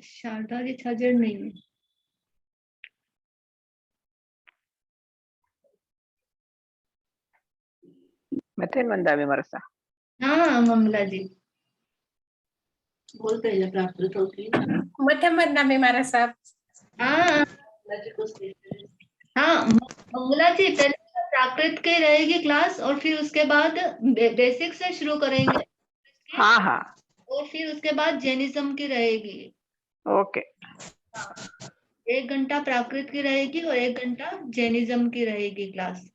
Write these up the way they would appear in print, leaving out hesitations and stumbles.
Sharda ji charger नहीं है। Meten mandami marasa. हाँ ममला जी बोलते हैं प्राप्त होगी। मध्यम बदनामी मारा साहब। हाँ हाँ मंगला जी पहले प्राकृत की रहेगी क्लास और फिर उसके बाद बेसिक से शुरू करेंगे। हाँ हाँ और फिर उसके बाद जैनिज्म की रहेगी। ओके 1 घंटा प्राकृत की रहेगी और 1 घंटा जैनिज्म की रहेगी क्लास।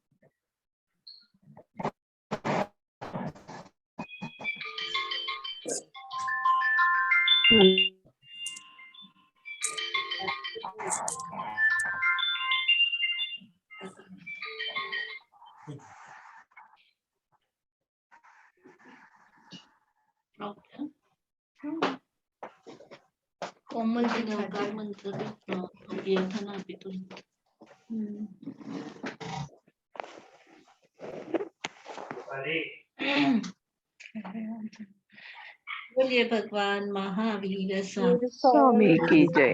कोमल जी का मंत्र किया था ना अभी तो। बोलिए भगवान महावीर स्वामी की जय।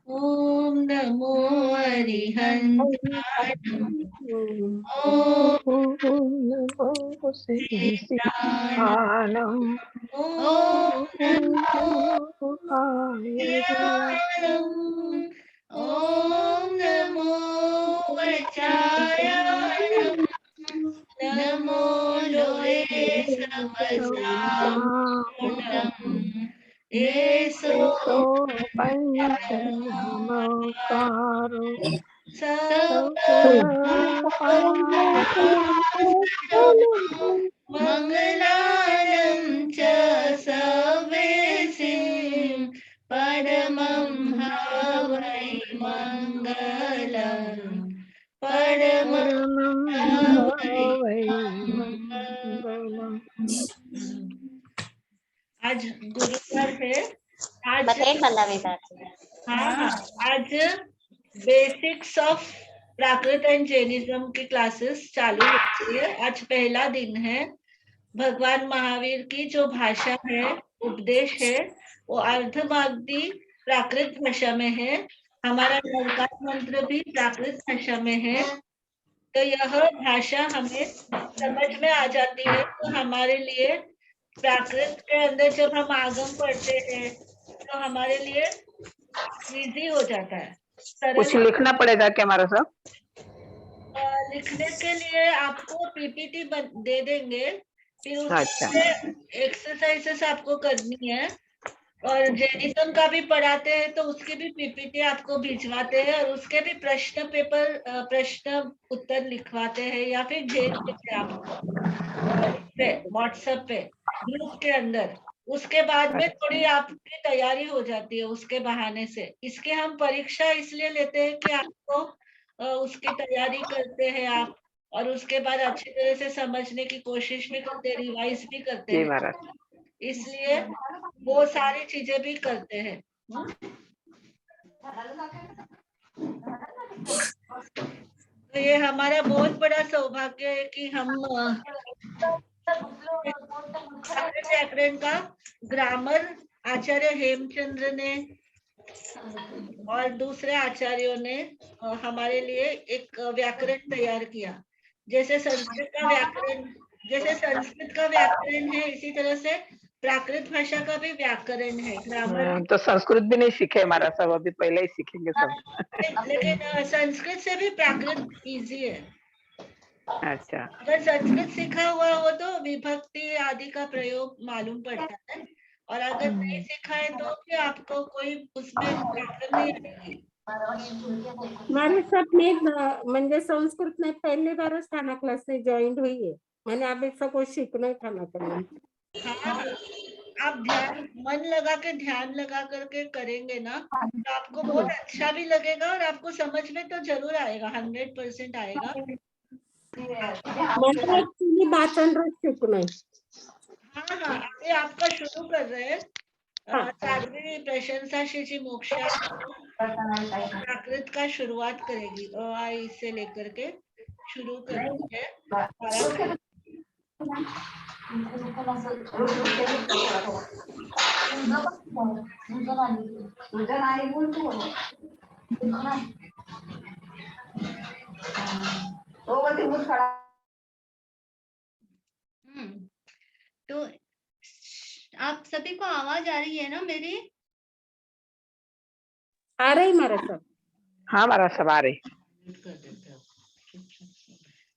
ओम नमो अरिहंताय ओम आनम ओम ओम नमो वचाय नमो लोहे समसारणं येसो पंचमकारो मंगलानं च सवेसिं परमं हवै मंगलम् परमं हवै मंगलम। आज गुरुवार है। आज हाँ आज basics of Prakrit and Jainism की क्लासेस चालू होती है। आज पहला दिन है। भगवान महावीर की जो भाषा है उपदेश है वो अर्धमागधी प्राकृत भाषा में है। हमारा नवकार मंत्र भी प्राकृत भाषा में है। तो यह भाषा हमें समझ में आ जाती है तो हमारे लिए प्राकृत के अंदर जब हम आगम पढ़ते हैं तो हमारे लिए इजी हो जाता है। कुछ लिखना पड़ेगा क्या हमारा साहब? लिखने के लिए आपको पीपीटी दे देंगे फिर उसमें एक्सरसाइजेस आपको करनी है। और जैनिज्म का भी पढ़ाते हैं तो उसके भी पीपीटी आपको भिजवाते हैं और उसके भी प्रश्न पेपर प्रश्न उत्तर लिखवाते हैं या फिर भेज देते हैं आपको व्हाट्सएप पे ग्रुप के अंदर। उसके बाद में थोड़ी आपकी तैयारी हो जाती है उसके बहाने से। इसके हम परीक्षा इसलिए लेते हैं कि आपको उसकी तैयारी करते हैं आप और उसके बाद अच्छी तरह से समझने की कोशिश भी करते हैं रिवाइज भी करते हैं इसलिए वो सारी चीजें भी करते हैं। तो ये हमारा बहुत बड़ा सौभाग्य है कि हम व्याकरण का ग्रामर आचार्य हेमचंद्र ने और दूसरे आचार्यों ने हमारे लिए एक व्याकरण तैयार किया। जैसे संस्कृत का व्याकरण है इसी तरह से प्राकृत भाषा का भी व्याकरण है ग्रामर। तो संस्कृत भी नहीं सीखे हमारा सब, अभी पहले ही सीखेंगे सब। लेकिन संस्कृत से भी प्राकृत इजी है। अच्छा अगर संस्कृत सीखा हुआ हो तो विभक्ति आदि का प्रयोग मालूम पड़ता है और अगर नहीं सीखा है तो फिर आपको कोई उसमें प्रॉब्लम नहीं आएगी। हमारे सब में म्हणजे संस्कृत में पहली बार थाना क्लास से ज्वाइन हुई है। मैंने अभी सबको सीखना ही थाना करना। हाँ आप मन लगा के ध्यान लगा करके करेंगे ना तो आपको बहुत अच्छा भी लगेगा और आपको समझ में तो जरूर आएगा 100% आएगा। मतलब एक्चुअली वाचन रस सीखना है। हाँ अभी आपका शुरू कर रहे हैं साध्वी प्रशंसाशीची मोक्षा प्राकृत का शुरुआत करेगी। अ आ इ से लेकर के शुरू करती है। तो आप सभी को आवाज आ रही है ना मेरी? आ रही महाराज साहब? हाँ महाराज सब आ रही।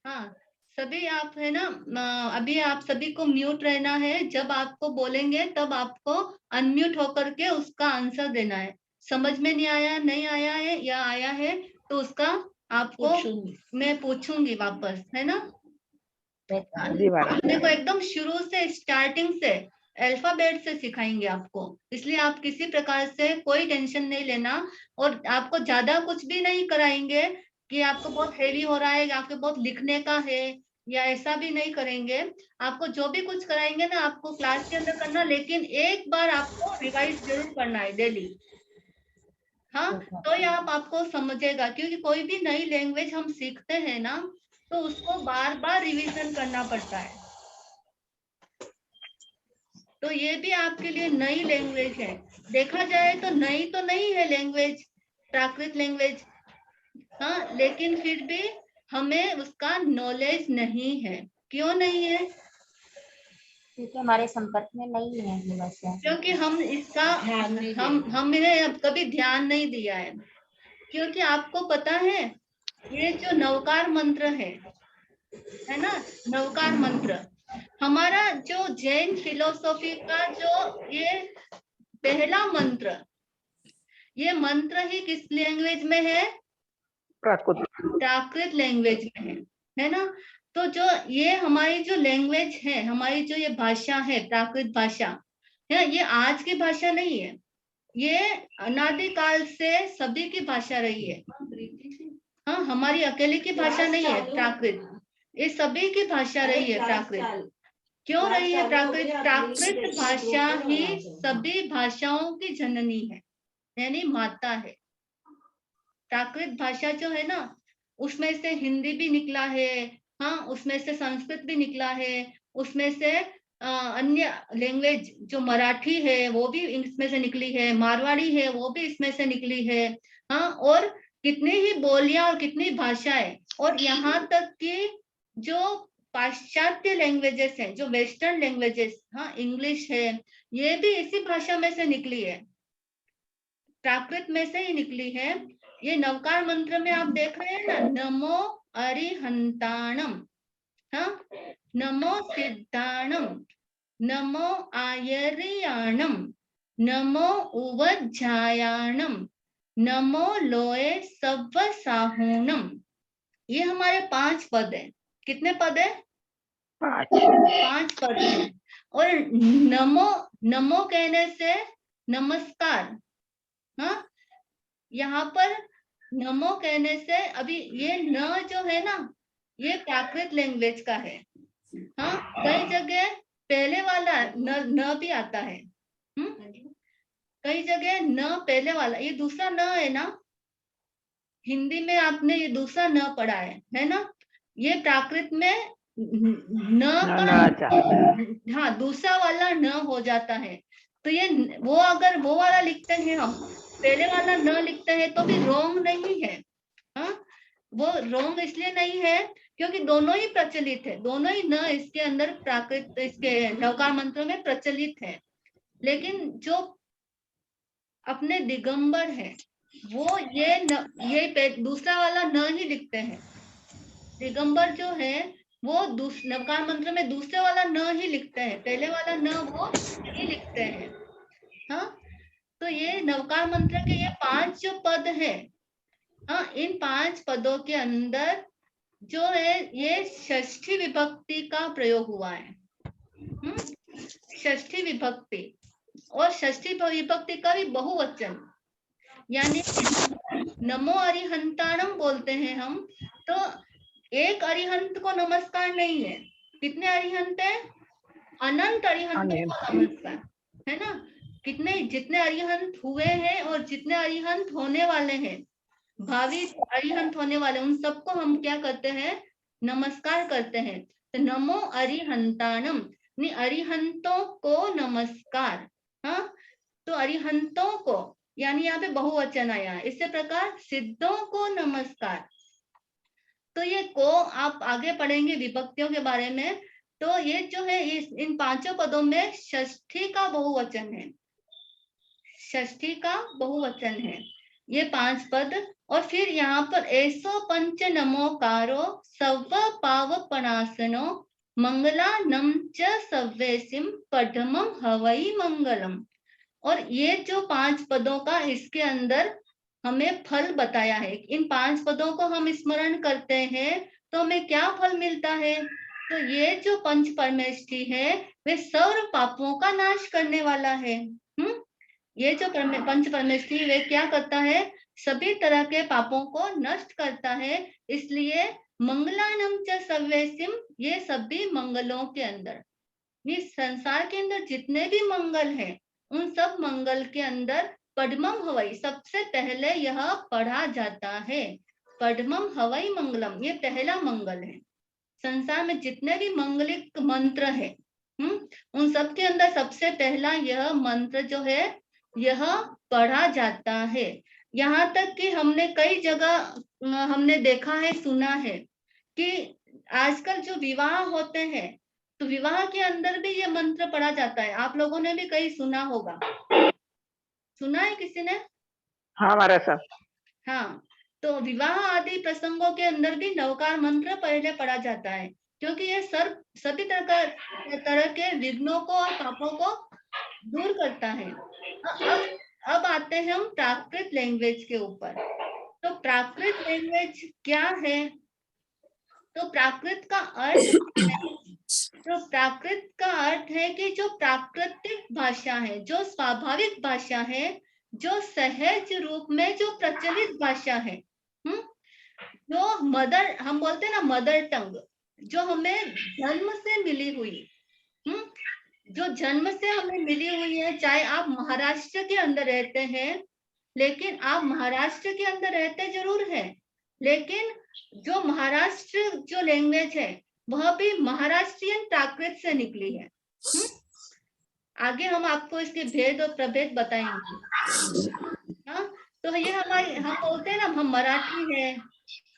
हाँ, सभी आप है ना, अभी आप सभी को म्यूट रहना है। जब आपको बोलेंगे तब आपको अनम्यूट होकर के उसका आंसर देना है। समझ में नहीं आया, नहीं आया है या आया है तो उसका आपको मैं पूछूंगी वापस, है ना? जी महाराज। देखो एकदम शुरू से, स्टार्टिंग से, अल्फाबेट से सिखाएंगे आपको, इसलिए आप किसी प्रकार से कोई टेंशन नहीं लेना। और आपको ज्यादा कुछ भी नहीं कराएंगे कि आपको बहुत हेवी हो रहा है या आपको बहुत लिखने का है, या ऐसा भी नहीं करेंगे। आपको जो भी कुछ कराएंगे ना आपको क्लास के अंदर करना, लेकिन एक बार आपको रिवाइज जरूर करना है डेली। हाँ, तो ये आपको समझेगा, क्योंकि कोई भी नई लैंग्वेज हम सीखते हैं ना तो उसको बार बार रिवीजन करना पड़ता है। तो ये भी आपके लिए नई लैंग्वेज है। देखा जाए तो नई तो नहीं है लैंग्वेज, प्राकृत लैंग्वेज, हाँ, लेकिन फिर भी हमें उसका नॉलेज नहीं है। क्यों नहीं है? क्योंकि हमारे संपर्क में नहीं है ये भाषा। क्योंकि हम इसका हमने अब कभी ध्यान नहीं दिया है। क्योंकि आपको पता है ये जो नवकार मंत्र है ना, नवकार मंत्र हमारा जो जैन फिलोसॉफी का जो ये पहला मंत्र, ये मंत्र ही किस लैंग्वेज में है? प्राकृत लैंग्वेज में है ना? तो जो ये हमारी जो लैंग्वेज है, हमारी जो ये भाषा है प्राकृत भाषा है, ये आज की भाषा नहीं है, ये अनादिकाल से सभी की भाषा रही है। हाँ, हमारी अकेले की भाषा नहीं है प्राकृत, ये सभी की भाषा रही है प्राकृत। क्यों रही है प्राकृत? प्राकृत भाषा ही सभी भाषाओं की जननी है, यानी माता है। प्राकृत भाषा जो है ना, उसमें से हिंदी भी निकला है, हाँ, उसमें से संस्कृत भी निकला है, उसमें से अन्य लैंग्वेज जो मराठी है वो भी इसमें से निकली है, मारवाड़ी है वो भी इसमें से निकली है, हाँ, और कितनी ही बोलियां और कितनी भाषाएं, और यहाँ तक कि जो पाश्चात्य लैंग्वेजेस हैं, जो वेस्टर्न लैंग्वेजेस, हाँ, इंग्लिश है, ये भी इसी भाषा में से निकली है, प्राकृत में से ही निकली है। ये नवकार मंत्र में आप देख रहे हैं ना, नमो अरिहंताणम, हाँ, नमो सिद्धाणम, नमो आयरियाणम, नमो उवज्जायाणम, नमो लोए सव्वसाहूणम। ये हमारे 5 पद है। कितने पद है? 5 पद है। और नमो, नमो कहने से नमस्कार, हाँ, यहाँ पर नमो कहने से, अभी ये न जो है ना, ये प्राकृत लैंग्वेज का है, हाँ, कई जगह पहले वाला न भी आता है, कई जगह न पहले वाला, ये दूसरा न है ना, हिंदी में आपने ये दूसरा न पढ़ा है ना, ये प्राकृत में न का, हाँ, दूसरा वाला न हो जाता है। तो ये वो अगर वो वाला लिखते हैं हम, पहले वाला न लिखते हैं तो भी रोंग नहीं है, हाँ, वो रोंग इसलिए नहीं है क्योंकि दोनों ही प्रचलित है, दोनों ही न इसके अंदर प्राकृत, इसके नवकार मंत्र में प्रचलित है। लेकिन जो अपने दिगंबर है वो ये दूसरा वाला न ही लिखते हैं। दिगंबर जो है वो नवकार मंत्र में दूसरे वाला न ही लिखते हैं, पहले वाला न वो नहीं लिखते हैं, हाँ। तो ये नवकार मंत्र के ये 5 जो पद है, हाँ, इन 5 पदों के अंदर जो है ये षष्ठी विभक्ति का प्रयोग हुआ है, षष्ठी विभक्ति, और षष्ठी विभक्ति का भी बहुवचन, यानी नमो अरिहंताणम बोलते हैं हम, तो एक अरिहंत को नमस्कार नहीं है, कितने अरिहंत है? अनंत अरिहंत को नमस्कार, है ना। कितने जितने अरिहंत हुए हैं और जितने अरिहंत होने वाले हैं, भावी अरिहंत होने वाले, उन सबको हम क्या करते हैं, नमस्कार करते हैं। तो नमो अरिहंतानम, अरिहंतों को नमस्कार। हाँ, तो अरिहंतों को यानी यहाँ पे बहुवचन आया है। इसी प्रकार सिद्धों को नमस्कार। तो ये को आप आगे पढ़ेंगे विभक्तियों के बारे में। तो ये जो है इन पांचों पदों में षष्ठी का बहुवचन है, षष्ठी का बहुवचन है ये 5 पद। और फिर यहाँ पर ऐसो पंच नमोकारो सव्व पावपणासनो मंगलानम च सव्वेसिम पठमम हवई मंगलम। और ये जो 5 पदों का इसके अंदर हमें फल बताया है। इन 5 पदों को हम स्मरण करते हैं तो हमें क्या फल मिलता है। तो ये जो पंच परमेष्ठी है वे सर्व पापों का नाश करने वाला है। ये जो पंच परमेष्ठी वे क्या करता है, सभी तरह के पापों को नष्ट करता है। इसलिए मंगलानम च सव्वेसिम, ये सभी मंगलों के अंदर, इस संसार के अंदर जितने भी मंगल हैं उन सब मंगल के अंदर पद्मम हवई, सबसे पहले यह पढ़ा जाता है। पद्मम हवई मंगलम, ये पहला मंगल है। संसार में जितने भी मंगलिक मंत्र है उन सब के अंदर सबसे पहला यह मंत्र जो है यह पढ़ा जाता है। यहाँ तक कि हमने कई जगह हमने देखा है, सुना है कि आजकल जो विवाह होते हैं तो विवाह के अंदर भी ये मंत्र पढ़ा जाता है। आप लोगों ने भी कहीं सुना होगा, सुना है किसी ने? हाँ हमारा सब। हाँ, तो विवाह आदि प्रसंगों के अंदर भी नवकार मंत्र पहले पढ़ा जाता है, क्योंकि ये सभी तरह के विघ्नों को और पापों को दूर करता है। अब आते हैं हम प्राकृत लैंग्वेज के ऊपर। तो प्राकृत लैंग्वेज क्या है? तो प्राकृत का अर्थ है कि जो प्राकृतिक भाषा है, जो स्वाभाविक भाषा है, जो सहज रूप में जो प्रचलित भाषा है, जो मदर, हम बोलते हैं ना मदर टंग, जो हमें जन्म से मिली हुई, जो जन्म से हमें मिली हुई है। चाहे आप महाराष्ट्र के अंदर रहते हैं, लेकिन आप महाराष्ट्र के अंदर रहते जरूर है, लेकिन जो महाराष्ट्र जो लैंग्वेज है वह भी महाराष्ट्रियन प्राकृत से निकली है। आगे हम आपको इसके भेद और प्रभेद बताएंगे। हाँ, तो ये हम बोलते हैं ना हम मराठी है,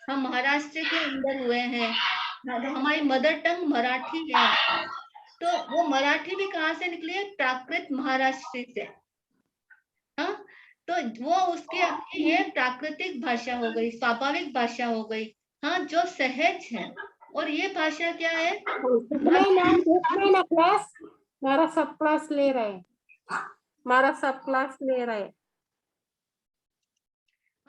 हम महाराष्ट्र के अंदर हुए हैं, हमारी मदर टंग मराठी है। तो वो मराठी भी कहाँ से निकली है? प्राकृत महाराष्ट्र से। हाँ, तो वो उसकी अपनी ये प्राकृतिक भाषा हो गई, स्वाभाविक भाषा हो गई, हाँ, जो सहज है। और ये भाषा क्या है? ना क्लास, हमारा सब क्लास ले रहे हैं, हमारा सब क्लास ले रहे हैं।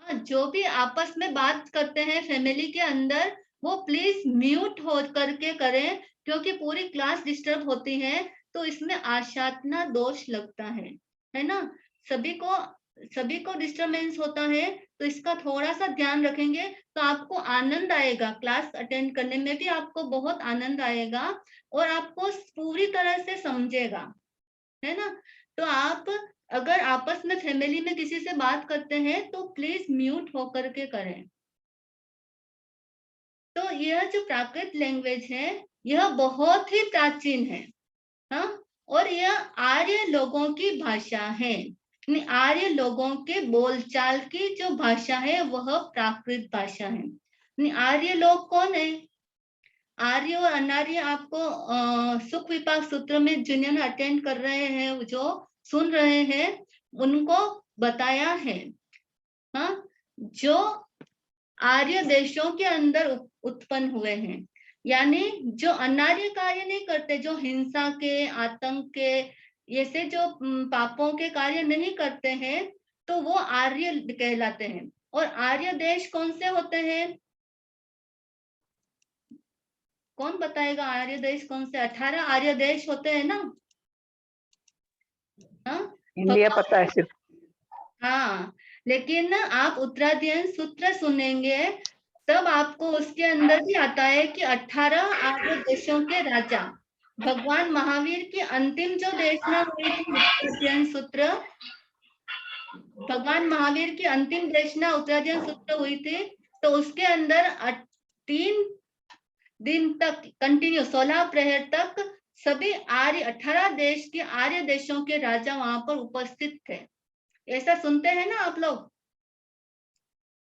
हाँ, जो भी आपस में बात करते हैं फैमिली के अंदर वो प्लीज म्यूट हो करके करें, क्योंकि पूरी क्लास डिस्टर्ब होती है तो इसमें आशातना दोष लगता है ना। सभी को डिस्टर्बेंस होता है, तो इसका थोड़ा सा ध्यान रखेंगे तो आपको आनंद आएगा, क्लास अटेंड करने में भी आपको बहुत आनंद आएगा और आपको पूरी तरह से समझेगा, है ना। तो आप अगर आपस में फैमिली में किसी से बात करते हैं तो प्लीज म्यूट होकर के करें। तो यह जो प्राकृत लैंग्वेज है यह बहुत ही प्राचीन है, हाँ, और यह आर्य लोगों की भाषा है। आर्य लोगों के बोलचाल की जो भाषा है वह प्राकृत भाषा है। आर्य लोग कौन है? आर्य और अनार्य आपको सुख विपाक सूत्र में जिन्हें अटेंड कर रहे हैं, जो सुन रहे हैं, उनको बताया है। हाँ, जो आर्य देशों के अंदर उत्पन्न हुए हैं, यानी जो अनार्य कार्य नहीं करते, जो हिंसा के, आतंक के, ऐसे जो पापों के कार्य नहीं करते हैं, तो वो आर्य कहलाते हैं। और आर्य देश कौन से होते हैं? कौन बताएगा आर्य देश कौन से? 18 आर्य देश होते हैं ना। हाँ, इंडिया पता है सिर्फ। हाँ, लेकिन आप उत्तराध्ययन सूत्र सुनेंगे तब आपको उसके अंदर भी आता है कि 18 आर्य देशों के राजा, भगवान महावीर की अंतिम जो देशना हुई थी उत्तराध्ययन सूत्र, भगवान महावीर की अंतिम देशना उत्तराध्ययन सूत्र हुई थी, तो उसके अंदर 3 दिन तक कंटिन्यू 16 प्रहर तक सभी आर्य 18 देश के आर्य देशों के राजा वहां पर उपस्थित थे। ऐसा सुनते हैं ना आप लोग?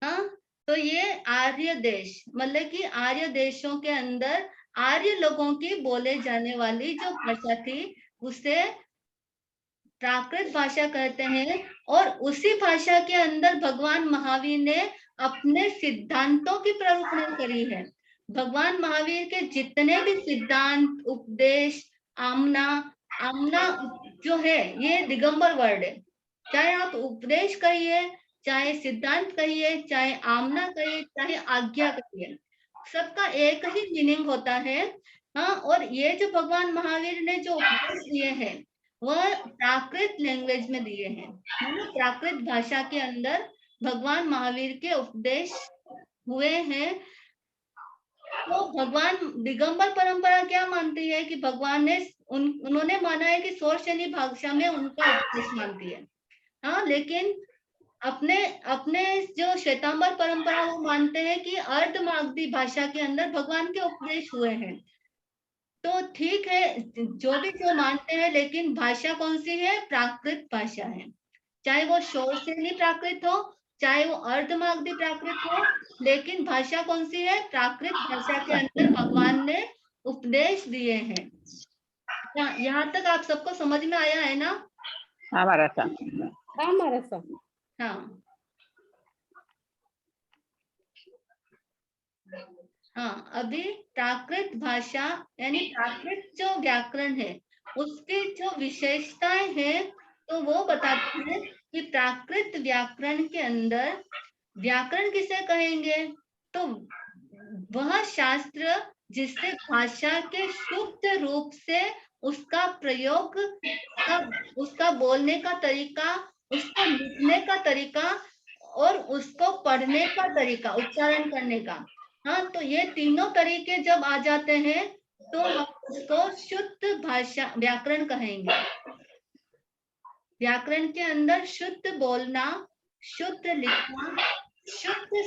हाँ, तो ये आर्य देश मतलब कि आर्य देशों के अंदर आर्य लोगों की बोले जाने वाली जो भाषा थी उसे प्राकृत भाषा कहते हैं। और उसी भाषा के अंदर भगवान महावीर ने अपने सिद्धांतों की प्ररूपणा करी है। भगवान महावीर के जितने भी सिद्धांत, उपदेश, आमना जो है ये दिगंबर वर्ड है। चाहे आप उपदेश कहिए, चाहे सिद्धांत कहिए, चाहे आमना कहिए, चाहे आज्ञा कहिए, सबका एक ही मीनिंग होता है। हाँ, और ये जो भगवान महावीर ने जो उपदेश दिए हैं वह प्राकृत लैंग्वेज में दिए हैं, प्राकृत भाषा के अंदर भगवान महावीर के उपदेश हुए हैं। तो भगवान दिगंबर परंपरा क्या मानती है कि भगवान ने उन्होंने माना है कि सौरसेनी भाषा में उनका उपदेश मानती है। हाँ, लेकिन अपने जो श्वेतांबर परंपरा वो मानते हैं कि अर्धमागधी भाषा के अंदर भगवान के उपदेश हुए हैं। तो ठीक है, जो भी जो मानते हैं, लेकिन भाषा कौन सी है? प्राकृत भाषा है। चाहे वो सौरसेनी प्राकृत हो, चाहे वो अर्धमागधी प्राकृत हो, लेकिन भाषा कौन सी है? प्राकृत भाषा के अंदर भगवान ने उपदेश दिए हैं। यहाँ तक आप सबको समझ में आया है ना? हमारा सा हाँ हाँ, अभी प्राकृत भाषा यानी प्राकृत जो व्याकरण है उसकी जो विशेषताएं हैं तो वो बताते हैं कि प्राकृत व्याकरण के अंदर व्याकरण किसे कहेंगे? तो वह शास्त्र जिससे भाषा के शुद्ध रूप से उसका प्रयोग, उसका बोलने का तरीका, उसको लिखने का तरीका और उसको पढ़ने का तरीका, उच्चारण करने का, हाँ, तो ये तीनों तरीके जब आ जाते हैं तो हम उसको शुद्ध भाषा व्याकरण कहेंगे। व्याकरण के अंदर शुद्ध बोलना, शुद्ध लिखना, शुद्ध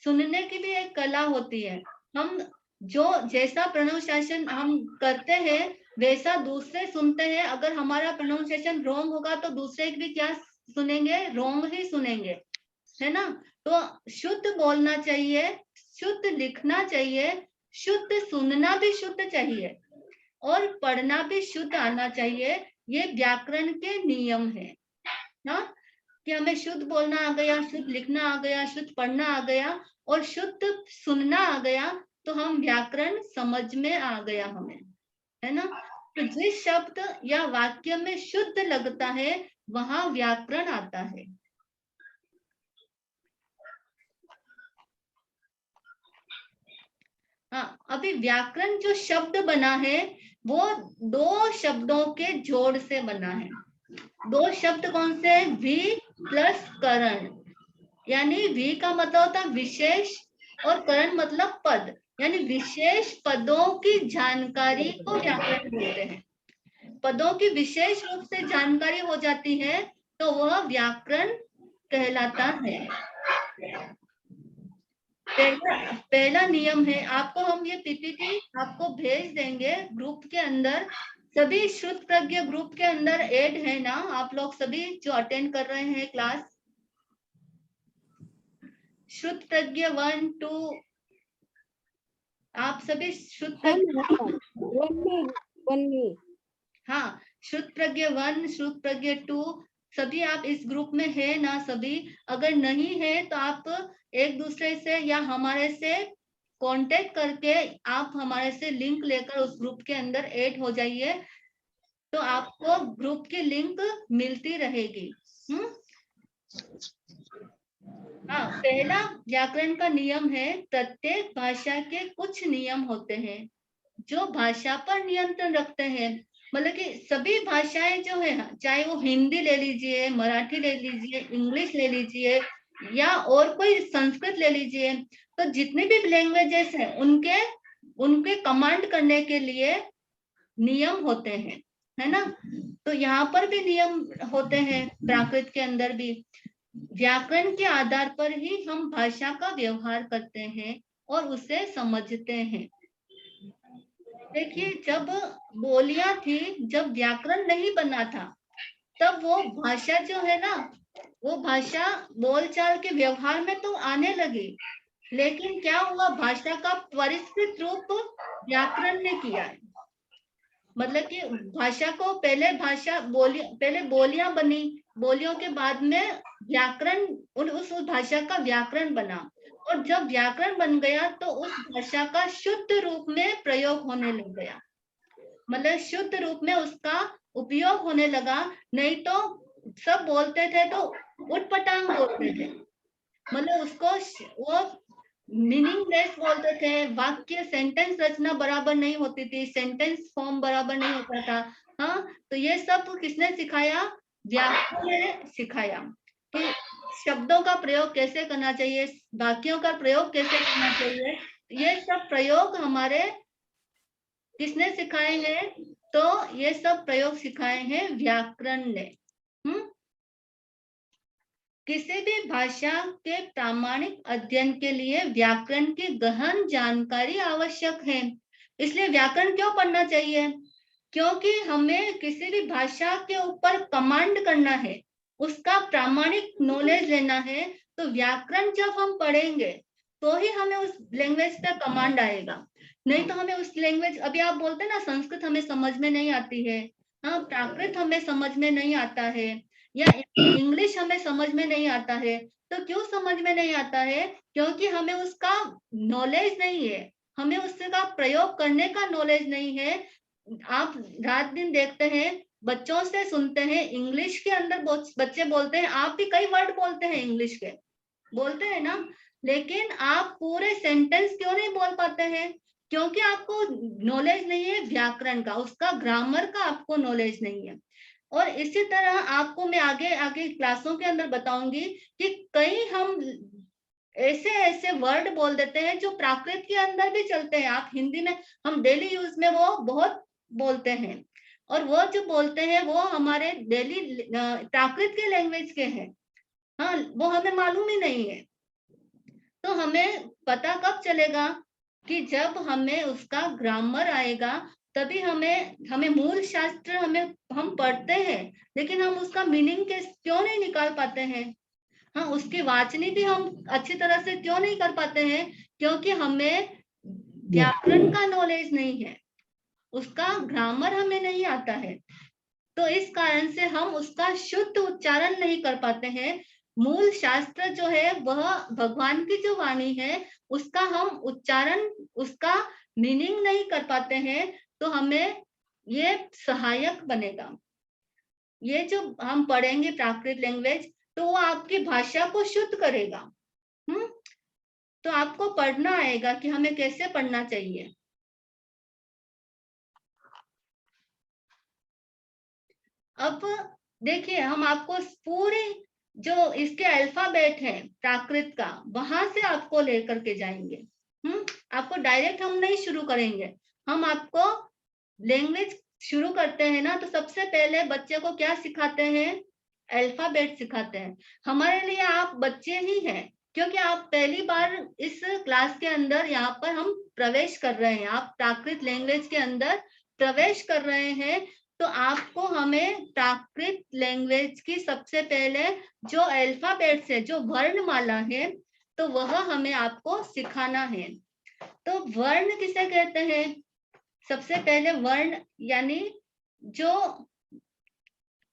सुनने की भी एक कला होती है। हम जो जैसा प्रोनाउंसिएशन हम करते हैं वैसा दूसरे सुनते हैं। अगर हमारा प्रोनाउंसिएशन रॉन्ग होगा तो दूसरे भी क्या सुनेंगे? रॉन्ग ही सुनेंगे, है ना? तो शुद्ध बोलना चाहिए, शुद्ध लिखना चाहिए, शुद्ध सुनना भी शुद्ध चाहिए और पढ़ना भी शुद्ध आना चाहिए। ये व्याकरण के नियम है ना, कि हमें शुद्ध बोलना आ गया, शुद्ध लिखना आ गया, शुद्ध पढ़ना आ गया और शुद्ध सुनना आ गया तो हम व्याकरण समझ में आ गया हमें, है ना? तो जिस शब्द या वाक्य में शुद्ध लगता है वहां व्याकरण आता है। हाँ, अभी व्याकरण जो शब्द बना है वो 2 शब्दों के जोड़ से बना है। 2 शब्द कौन से? वी प्लस करण, यानी वी का मतलब होता है विशेष और करण मतलब पद, यानी विशेष पदों की जानकारी को व्याकरण बोलते हैं। पदों की विशेष रूप से जानकारी हो जाती है तो वह व्याकरण कहलाता है। पहला नियम है, आपको हम ये पीपीटी आपको भेज देंगे ग्रुप के अंदर। सभी श्रुत प्रज्ञ ग्रुप के अंदर ऐड है ना आप लोग सभी जो अटेंड कर रहे हैं क्लास? श्रुत प्रज्ञ 1, 2 आप सभी श्रुत हाँ, श्रुत प्रज्ञ 1, श्रुत प्रज्ञ 2 सभी आप इस ग्रुप में है ना सभी? अगर नहीं है तो आप एक दूसरे से या हमारे से कांटेक्ट करके आप हमारे से लिंक लेकर उस ग्रुप के अंदर ऐड हो जाइए, तो आपको ग्रुप की लिंक मिलती रहेगी। हाँ, पहला व्याकरण का नियम है, प्रत्येक भाषा के कुछ नियम होते हैं जो भाषा पर नियंत्रण रखते हैं। मतलब कि सभी भाषाएं जो है, चाहे वो हिंदी ले लीजिए, मराठी ले लीजिए, इंग्लिश ले लीजिए या और कोई संस्कृत ले लीजिए, तो जितने भी लैंग्वेजेस हैं उनके कमांड करने के लिए नियम होते हैं, है ना। तो यहाँ पर भी नियम होते हैं, प्राकृत के अंदर भी। व्याकरण के आधार पर ही हम भाषा का व्यवहार करते हैं और उसे समझते हैं। देखिए, जब बोलियां थी, जब व्याकरण नहीं बना था, तब वो भाषा जो है ना, वो भाषा बोलचाल के व्यवहार में तो आने लगी, लेकिन क्या हुआ, भाषा का परिष्कृत रूप व्याकरण ने किया है। मतलब कि भाषा को पहले बोलियां बनी, बोलियों के बाद में व्याकरण, उस भाषा का व्याकरण बना, और जब व्याकरण बन गया तो उस भाषा का शुद्ध रूप में प्रयोग होने लग गया। मतलब शुद्ध रूप में उसका उपयोग होने लगा। नहीं तो सब बोलते थे तो उटपटांग बोलते थे, मतलब उसको वो मीनिंगलेस बोलते थे, वाक्य सेंटेंस रचना बराबर नहीं होती थी, सेंटेंस फॉर्म बराबर नहीं होता था। हाँ, तो ये सब किसने सिखाया? व्याकरण ने सिखाया कि शब्दों का प्रयोग कैसे करना चाहिए, वाक्यों का प्रयोग कैसे करना चाहिए। ये सब प्रयोग हमारे किसने सिखाए हैं? तो ये सब प्रयोग सिखाए हैं व्याकरण ने। किसी भी भाषा के प्रामाणिक अध्ययन के लिए व्याकरण की गहन जानकारी आवश्यक है। इसलिए व्याकरण क्यों पढ़ना चाहिए? क्योंकि हमें किसी भी भाषा के ऊपर कमांड करना है, उसका प्रामाणिक नॉलेज लेना है। तो व्याकरण जब हम पढ़ेंगे तो ही हमें उस लैंग्वेज पे कमांड आएगा। नहीं तो हमें उस लैंग्वेज, अभी आप बोलते हैं ना, संस्कृत हमें समझ में नहीं आती है, हाँ, प्राकृत हमें समझ में नहीं आता है, या इंग्लिश हमें समझ में नहीं आता है। तो क्यों समझ में नहीं आता है? क्योंकि हमें उसका नॉलेज नहीं है, हमें उसका प्रयोग करने का नॉलेज नहीं है। आप रात दिन देखते हैं, बच्चों से सुनते हैं, इंग्लिश के अंदर बच्चे बोलते हैं, आप भी कई वर्ड बोलते हैं इंग्लिश के, बोलते हैं ना, लेकिन आप पूरे सेंटेंस क्यों नहीं बोल पाते हैं? क्योंकि आपको नॉलेज नहीं है व्याकरण का, उसका ग्रामर का आपको नॉलेज नहीं है। और इसी तरह आपको मैं आगे आगे क्लासों के अंदर बताऊंगी कि कई हम ऐसे ऐसे वर्ड बोल देते हैं जो प्राकृत के अंदर भी चलते हैं। आप हिंदी में, हम डेली यूज में वो बहुत बोलते हैं, और वो जो बोलते हैं वो हमारे डेली प्राकृत के लैंग्वेज के हैं। हाँ, वो हमें मालूम ही नहीं है। तो हमें पता कब चलेगा? कि जब हमें उसका ग्रामर आएगा, तभी हमें मूल शास्त्र हम पढ़ते हैं, लेकिन हम उसका मीनिंग क्यों नहीं निकाल पाते हैं? हाँ, उसकी वाचनी भी हम अच्छी तरह से क्यों नहीं कर पाते हैं? क्योंकि हमें व्याकरण का नॉलेज नहीं है, उसका ग्रामर हमें नहीं आता है। तो इस कारण से हम उसका शुद्ध उच्चारण नहीं कर पाते हैं। मूल शास्त्र जो है, वह भगवान की जो वाणी है, उसका हम उच्चारण, उसका मीनिंग नहीं कर पाते हैं। तो हमें ये सहायक बनेगा। ये जो हम पढ़ेंगे प्राकृत लैंग्वेज, तो वो आपकी भाषा को शुद्ध करेगा। तो आपको पढ़ना आएगा कि हमें कैसे पढ़ना चाहिए। अब देखिए, हम आपको पूरे जो इसके अल्फाबेट है प्राकृत का, वहां से आपको लेकर के जाएंगे। आपको डायरेक्ट हम नहीं शुरू करेंगे, हम आपको लैंग्वेज शुरू करते हैं ना, तो सबसे पहले बच्चे को क्या सिखाते हैं? अल्फाबेट सिखाते हैं। हमारे लिए आप बच्चे ही हैं, क्योंकि आप पहली बार इस क्लास के अंदर यहाँ पर हम प्रवेश कर रहे हैं, आप प्राकृत लैंग्वेज के अंदर प्रवेश कर रहे हैं। तो आपको हमें प्राकृत लैंग्वेज की सबसे पहले जो अल्फाबेट्स है, जो वर्णमाला है, तो वह हमें आपको सिखाना है। तो वर्ण किसे कहते हैं? सबसे पहले वर्ण यानी जो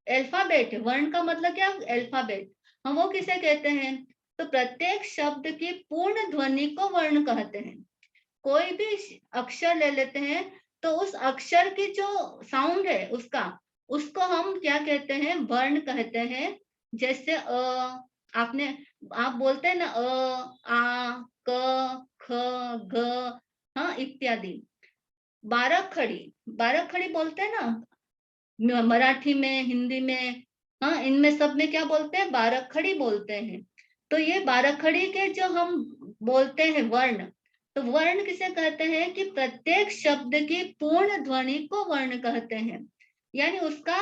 अल्फाबेट है, वर्ण का मतलब क्या? अल्फाबेट। हम वो किसे कहते हैं? तो प्रत्येक शब्द की पूर्ण ध्वनि को वर्ण कहते हैं। कोई भी अक्षर ले लेते हैं, तो उस अक्षर की जो साउंड है उसको हम क्या कहते हैं? वर्ण कहते हैं। जैसे आप बोलते हैं ना, आ, क, ख, ग, हाँ, इत्यादि। बारह खड़ी बोलते हैं ना, मराठी में, हिंदी में, हाँ, इनमें सब में क्या बोलते हैं? बारह खड़ी बोलते हैं। तो ये बारह खड़ी के जो हम बोलते हैं वर्ण, तो वर्ण किसे कहते हैं कि प्रत्येक शब्द की पूर्ण ध्वनि को वर्ण कहते हैं, यानी उसका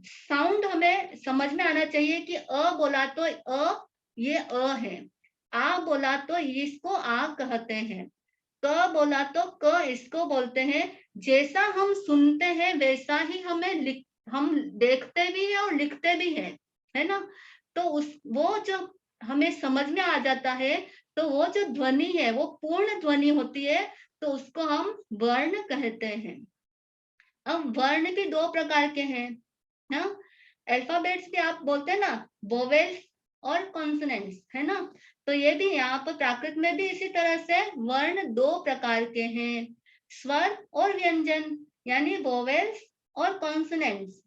साउंड हमें समझ में आना चाहिए कि अ बोला तो अ ये अ है, आ बोला तो इसको आ कहते हैं, क बोला तो क इसको बोलते हैं। जैसा हम सुनते हैं वैसा ही हम देखते भी हैं और लिखते भी हैं, है ना। तो वो जो हमें समझ में आ जाता है, तो वो जो ध्वनि है वो पूर्ण ध्वनि होती है, तो उसको हम वर्ण कहते हैं। अब वर्ण भी दो प्रकार के हैं ना, अल्फाबेट्स भी आप बोलते हैं ना, वोवेल्स और कॉन्सोनेंट्स, है ना। तो ये भी यहाँ पर प्राकृत में भी इसी तरह से वर्ण दो प्रकार के हैं, स्वर और व्यंजन, यानी वोवेल्स और कॉन्सोनेंट्स।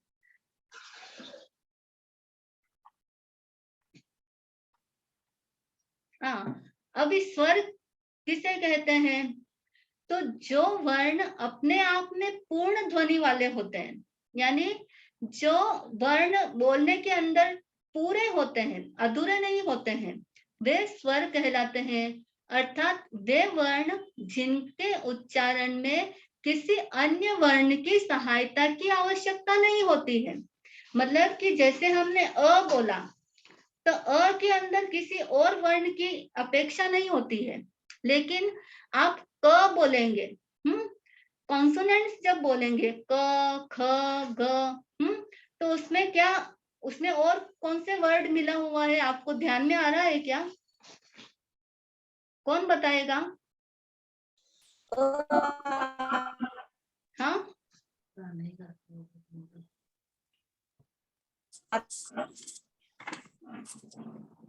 हाँ, अभी स्वर किसे कहते हैं, तो जो वर्ण अपने आप में पूर्ण ध्वनि वाले होते हैं, यानी जो वर्ण बोलने के अंदर पूरे होते हैं, अधूरे नहीं होते हैं, वे स्वर कहलाते हैं। अर्थात वे वर्ण जिनके उच्चारण में किसी अन्य वर्ण की सहायता की आवश्यकता नहीं होती है। मतलब कि जैसे हमने अ बोला, तो अ के अंदर किसी और वर्ण की अपेक्षा नहीं होती है, लेकिन आप क बोलेंगे, कॉन्सोनेंट्स जब बोलेंगे क ख ग, तो उसमें क्या, उसमें और कौन से वर्ड मिला हुआ है, आपको ध्यान में आ रहा है क्या? कौन बताएगा? हाँ,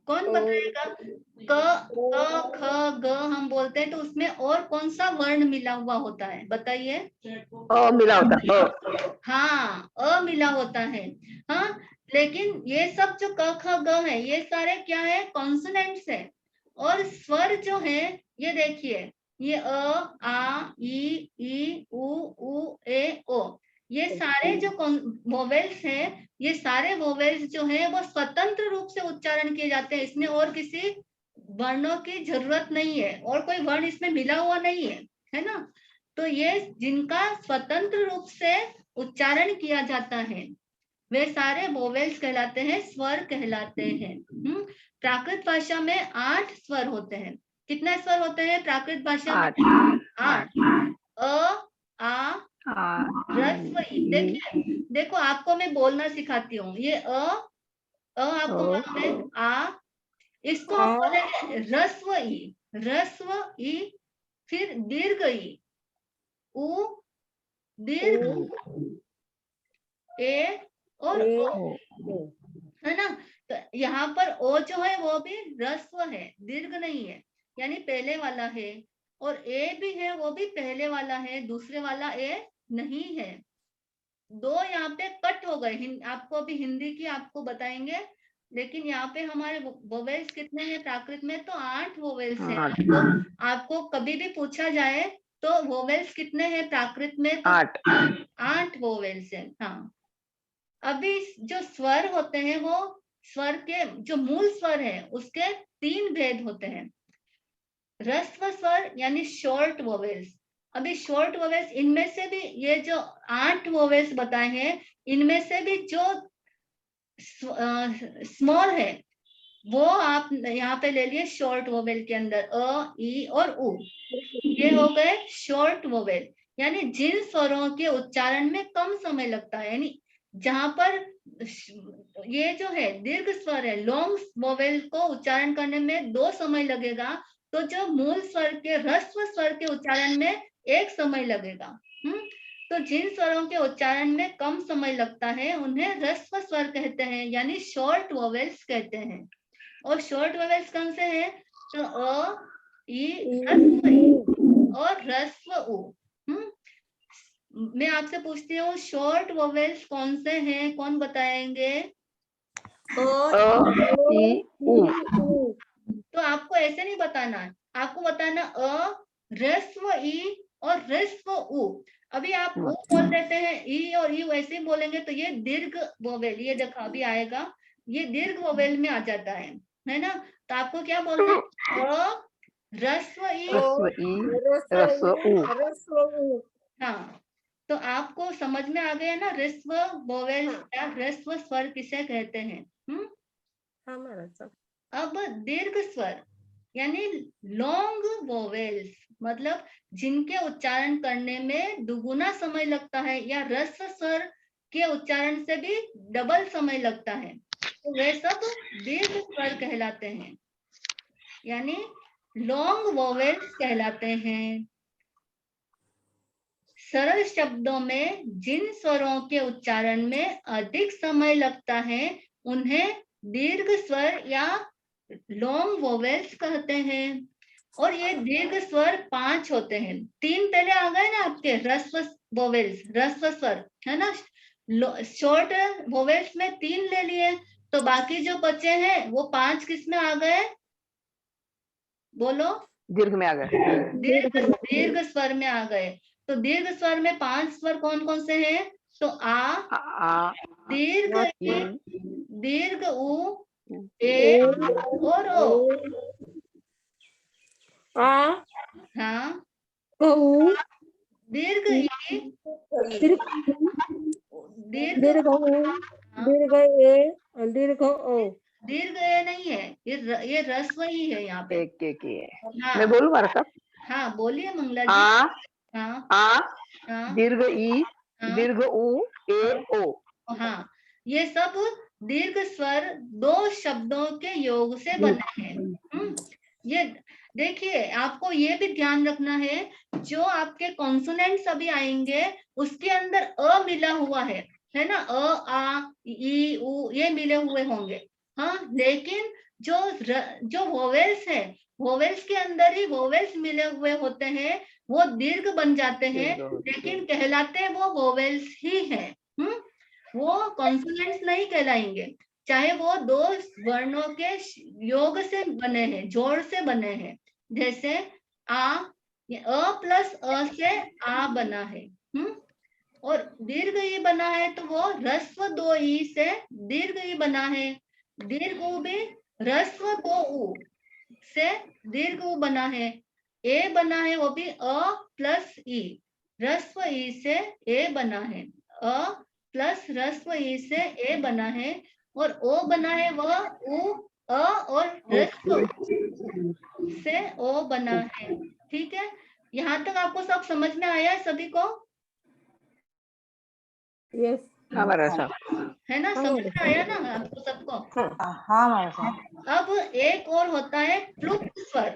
कौन बताएगा? क ख ग हम बोलते हैं, तो उसमें और कौन सा वर्ण मिला हुआ होता है, बताइए। मिला होता हाँ, अ मिला होता है। हाँ, लेकिन ये सब जो क ख ग है, ये सारे क्या है, कॉन्सोनेंट्स है। और स्वर जो है, ये देखिए, ये अ आ ई उ ए ओ, ये सारे जो वोवेल्स हैं, ये सारे वोवेल्स जो हैं वो स्वतंत्र रूप से उच्चारण किए जाते हैं, इसमें और किसी वर्णों की जरूरत नहीं है, और कोई वर्ण इसमें मिला हुआ नहीं है ना। तो ये जिनका स्वतंत्र रूप से उच्चारण किया जाता है, वे सारे वोवेल्स कहलाते हैं, स्वर कहलाते हैं। प्राकृत भाषा में 8 स्वर होते हैं। कितने स्वर होते हैं प्राकृत भाषा में? 8। अ आ ह्रस्व ई। देखिए, देखो आपको मैं बोलना सिखाती हूँ, ये आपको मालूम है, आ, इसको हम बोलेंगे ह्रस्व ई, फिर दीर्घ ई, उ, दीर्घ ए और ओ, है ना। तो यहाँ पर ओ जो है वो भी ह्रस्व है, दीर्घ नहीं है, यानी पहले वाला है। और ए भी है, वो भी पहले वाला है, दूसरे वाला ए नहीं है। दो यहाँ पे कट हो गए। आपको अभी हिंदी की आपको बताएंगे, लेकिन यहाँ पे हमारे वोवेल्स कितने हैं प्राकृत में, तो 8 वोवेल्स हैं। आपको कभी भी पूछा जाए तो वोवेल्स कितने हैं प्राकृत में, तो 8 वोवेल्स हैं। हाँ, अभी जो स्वर होते हैं, वो स्वर के जो मूल स्वर है उसके 3 भेद होते हैं। ह्रस्व स्वर यानी शॉर्ट वोवेल्स। अभी शॉर्ट वोवेल्स, इनमें से भी ये जो 8 वोवेल्स बताए हैं, इनमें से भी जो स्मॉल है वो आप यहाँ पे ले लिए शॉर्ट वोवेल के अंदर, अ ई और उ, ये हो गए शॉर्ट वोवेल, यानी जिन स्वरों के उच्चारण में कम समय लगता है, यानी जहां पर ये जो है दीर्घ स्वर है, लॉन्ग वोवेल को उच्चारण करने में 2 समय लगेगा, तो जो मूल स्वर के ह्रस्व स्वर के उच्चारण में 1 समय लगेगा। तो जिन स्वरों के उच्चारण में कम समय लगता है उन्हें ह्रस्व स्वर कहते हैं, यानी शॉर्ट वोवेल्स कहते हैं। और शॉर्ट वोवेल्स कौन से हैं, तो अ ई ह्रस्व ई और ह्रस्व उ। मैं आपसे पूछती हूँ, शॉर्ट वोवेल्स कौन से हैं, कौन बताएंगे? तो आपको ऐसे नहीं बताना, आपको बताना अ, ह्रस्व ई और ह्रस्व उ। अभी आप उ बोल देते हैं, ई और यू ऐसे ही बोलेंगे, तो ये दीर्घ वोवेल, ये देखो अभी आएगा, ये दीर्घ वोवेल में आ जाता है ना। तो आपको क्या बोलना है, अ रस्व ई, ह्रस्व ई, ह्रस्व उ। ह्रस्व उ। हाँ, तो आपको समझ में आ गया ना ह्रस्व वोवेल्स हाँ। या ह्रस्व स्वर किसे कहते हैं। हाँ महाराज साहब। अब दीर्घ स्वर यानी लॉन्ग वोवेल्स, मतलब जिनके उच्चारण करने में दुगुना समय लगता है या ह्रस्व स्वर के उच्चारण से भी डबल समय लगता है, तो वे सब दीर्घ स्वर कहलाते हैं, यानी लॉन्ग वोवेल्स कहलाते हैं। सरल शब्दों में जिन स्वरों के उच्चारण में अधिक समय लगता है उन्हें दीर्घ स्वर या लॉन्ग वोवेल्स कहते हैं। और ये दीर्घ स्वर 5 होते हैं। 3 पहले आ गए ना आपके ह्रस्व वोवेल्स, ह्रस्व स्वर है ना। शॉर्ट वोवेल्स में 3 ले लिए, तो बाकी जो बचे हैं वो 5 किस में आ गए, बोलो। दीर्घ में आ गए। दीर्घ स्वर में आ गए। तो दीर्घ स्वर में 5 स्वर कौन कौन से हैं, तो आ, दीर्घ ई, दीर्घ उ, ए और ओ। आ, हाँ, उ, दीर्घ ई, दीर्घ दीर्घ दीर्घ उ, दीर्घ ए, दीर्घ ओ। दीर्घ ए नहीं है, ये ह्रस्व ही है यहाँ पे। एक एक ही है। हाँ, मैं बोलूं मारा साहब? हाँ बोलिए मंगला जी। आ, हाँ आ, हाँ दीर्घ ई, हाँ दीर्घ उ, ए, ओ। हाँ, ये सब दीर्घ स्वर 2 शब्दों के योग से बने हैं। ये देखिए, आपको ये भी ध्यान रखना है, जो आपके कॉन्सोनेंट्स अभी आएंगे उसके अंदर अ मिला हुआ है ना, अ, आ, ई, उ ये मिले हुए होंगे। हाँ, लेकिन जो वोवेल्स है, वोवेल्स के अंदर ही वोवेल्स मिले हुए होते हैं, वो दीर्घ बन जाते हैं, लेकिन कहलाते वो वोवेल्स ही हैं। वो कॉन्सोनेंट्स नहीं कहलाएंगे, चाहे वो 2 वर्णों के योग से बने हैं, जोड़ से बने हैं। जैसे आ, प्लस अ से आ बना है। और दीर्घ ई बना है तो वो ह्रस्व 2 ई से दीर्घ ई बना है। दीर्घ उ भी ह्रस्व 2 उ से दीर्घ उ बना है। ए बना है वो भी अ प्लस ई, ह्रस्व ई से ए बना है। अ प्लस ह्रस्व ई से ए बना है। और ओ बना है वह उ, अ और ह्रस्व से ओ बना है। ठीक है, यहाँ तक आपको सब समझ में आया है सभी को? यस। हाँ मारा साहब। है ना, समझ में आया ना आपको सबको? हाँ महाराज साहब। अब एक और होता है प्लुत स्वर।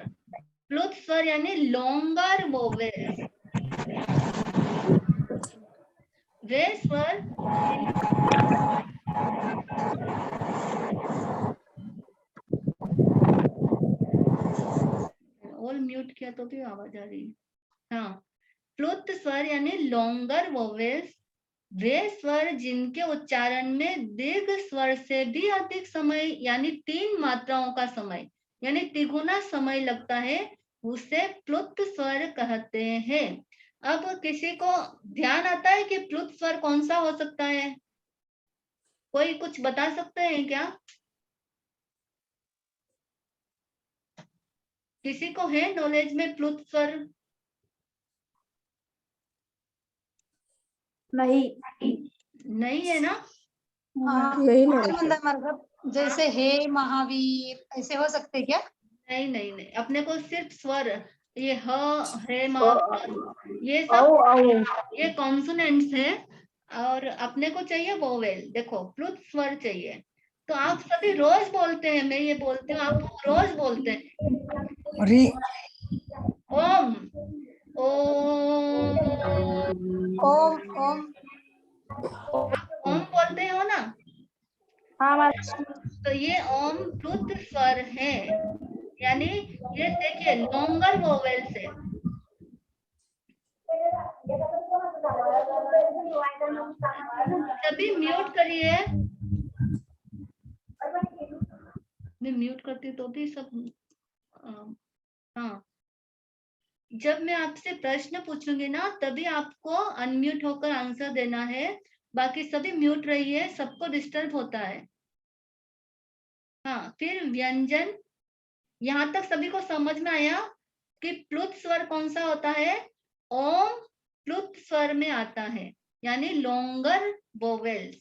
प्लुत स्वर यानी लॉन्गर वोवेल्स। वे स्वर ऑल म्यूट किया तो भी आवाज आ रही है। हाँ, प्लुत स्वर यानी लॉन्गर वोवेल्स वे स्वर जिनके उच्चारण में दीर्घ स्वर से भी अधिक समय यानी 3 मात्राओं का समय यानी तिगुना समय लगता है, उसे प्लुत स्वर कहते हैं। अब किसी को ध्यान आता है कि प्लुत स्वर कौन सा हो सकता है? कोई कुछ बता सकते हैं क्या? किसी को है नॉलेज में प्लुत स्वर? नहीं है ना? नहीं महाराज साहब। मतलब जैसे हे महावीर ऐसे हो सकते क्या? नहीं, अपने को सिर्फ स्वर, ये ह है ये सब ये कॉन्सोनेंट्स है, और अपने को चाहिए वोवेल। देखो प्लुत स्वर चाहिए, तो आप सभी रोज बोलते हैं, मैं ये बोलती हूँ, आप रोज बोलते हैं ओम ओम ओम ओम। ओम बोलते हो ना, हाँ महाराज। तो ये ओम प्लुत स्वर है, यानी ये देखिए लॉन्गर वोवेल से। सभी म्यूट करिए, मैं म्यूट करती तो भी सब। हाँ, जब मैं आपसे प्रश्न पूछूंगी ना तभी आपको अनम्यूट होकर आंसर देना है, बाकी सभी म्यूट रहिए, सबको डिस्टर्ब होता है। हाँ, फिर व्यंजन, यहाँ तक सभी को समझ में आया? कि प्लुत स्वर कौन सा होता है, ओम प्लुत स्वर में आता है, यानी लॉन्गर वोवेल्स।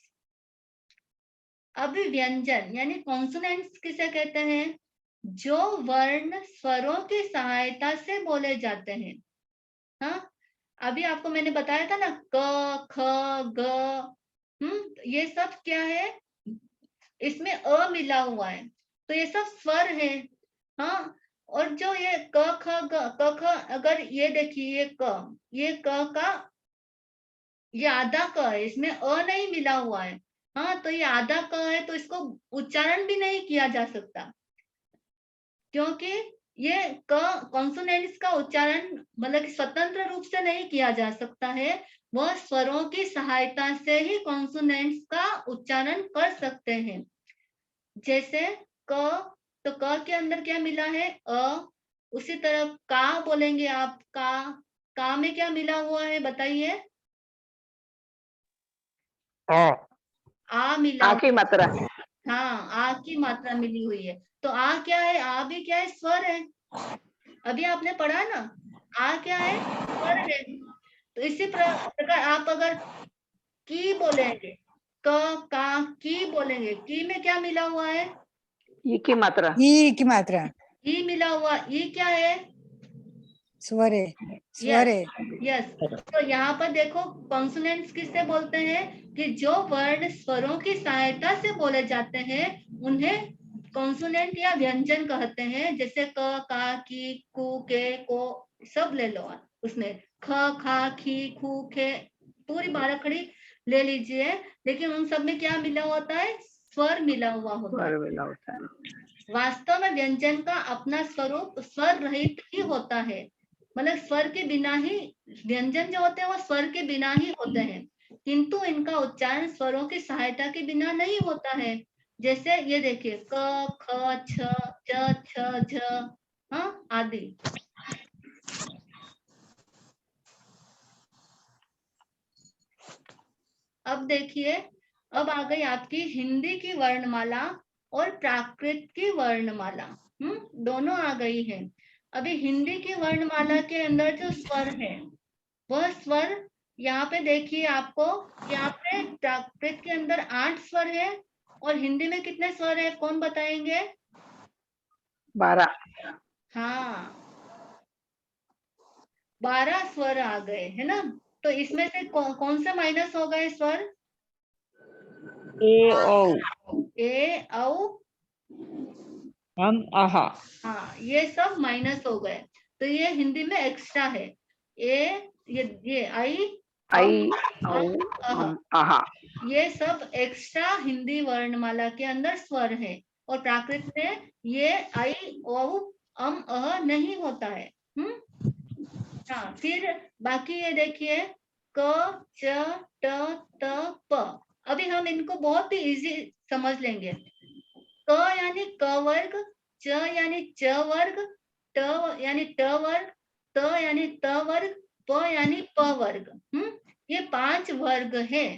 अब व्यंजन यानी कॉन्सोनेंट्स किसे कहते हैं, जो वर्ण स्वरों की सहायता से बोले जाते हैं। हाँ, अभी आपको मैंने बताया था ना, क ख ग, ये सब क्या है, इसमें अ मिला हुआ है, तो ये सब स्वर है। हाँ, और जो ये क ख ग, क ख, अगर ये देखिए ये क का ये आधा क है, इसमें अ नहीं मिला हुआ है। हाँ, तो ये आधा क है, तो इसको उच्चारण भी नहीं किया जा सकता, क्योंकि ये क कॉन्सोनेंट्स का उच्चारण मतलब कि स्वतंत्र रूप से नहीं किया जा सकता है, वह स्वरों की सहायता से ही कॉन्सोनेंट्स का उच्चारण कर सकते हैं। जैसे क, तो क के अंदर क्या मिला है, अ। उसी तरह का बोलेंगे आप, का में क्या मिला हुआ है बताइए, आ मिला आ की मात्रा। हाँ, आ की मात्रा मिली हुई है। तो आ क्या है, आ भी क्या है, स्वर है। अभी आपने पढ़ा ना, आ क्या है, स्वर है। तो इसी प्रकार आप अगर की बोलेंगे, का की बोलेंगे, की में क्या मिला हुआ है, ई की मात्रा। ई की मात्रा, ई मिला हुआ, ई क्या है, स्वर है, स्वर है। यस। तो यहाँ पर देखो कॉन्सोनेंट्स किससे बोलते हैं, कि जो वर्ण स्वरों की सहायता से बोले जाते हैं उन्हें कॉन्सोनेंट या व्यंजन कहते हैं। जैसे क, का, की, कु, के, को, सब ले लो आप, उसमें ख, खा, खी, खू, खे, पूरी बाराखड़ी ले लीजिए, लेकिन उन सब में क्या मिला होता है, स्वर मिला हुआ होता है। स्वर मिला होता है। वास्तव में व्यंजन का अपना स्वरूप स्वर रहित ही होता है, मतलब स्वर के बिना ही, व्यंजन जो होते हैं वो स्वर के बिना ही होते हैं, किंतु इनका उच्चारण स्वरों की सहायता के बिना नहीं होता है। जैसे ये देखिए क, ख, छ, च, छ, झ, हाँ आदि। अब देखिए, अब आ गई आपकी हिंदी की वर्णमाला और प्राकृत की वर्णमाला, दोनों आ गई है। अभी हिंदी की वर्णमाला के अंदर जो स्वर है, वह स्वर यहाँ पे देखिए आपको, यहाँ पे प्राकृत के अंदर 8 स्वर है, और हिंदी में कितने स्वर है, कौन बताएंगे, 12। हाँ 12 स्वर आ गए है ना। तो इसमें से कौन सा माइनस हो गए स्वर, ए औ ए औ, आहा। हाँ ये सब माइनस हो गए, तो ये हिंदी में एक्स्ट्रा है। ये आई आई औ, औ आहा। ये सब एक्स्ट्रा हिंदी वर्णमाला के अंदर स्वर है, और प्राकृत में ये आई औ अह नहीं होता है। हाँ, फिर बाकी ये देखिए क, च, ट, त, प। अभी हम इनको बहुत ही इजी समझ लेंगे। क यानी क वर्ग, च यानी च वर्ग, ट यानी ट वर्ग, त यानी त वर्ग, प यानी प वर्ग। ये 5 वर्ग हैं।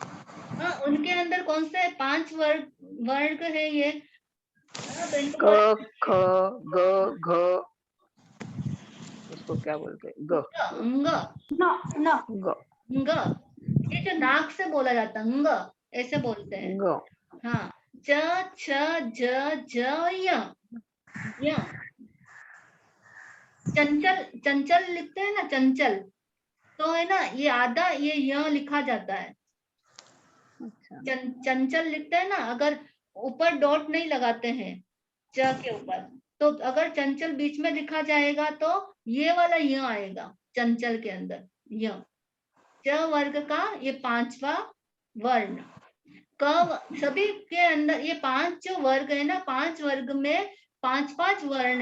हाँ, उनके अंदर कौन से 5 वर्ग है ये, तो इनको क, ख, ग, घ, उसको क्या बोलते हैं, ग, ग, ग, ये जो नाक से बोला जाता है ग, ऐसे बोलते हैं। ग, हाँ, च, छ, ज, य, य। चंचल, चंचल लिखते हैं ना, चंचल, तो है ना ये आधा ये य लिखा जाता है। चंचल लिखते हैं ना, अगर ऊपर डॉट नहीं लगाते हैं च के ऊपर, तो अगर चंचल बीच में लिखा जाएगा तो ये वाला य आएगा चंचल के अंदर, य। च वर्ग का ये 5वां वर्ण। क सभी के अंदर ये 5 जो वर्ग है ना, 5 वर्ग में 5 वर्ण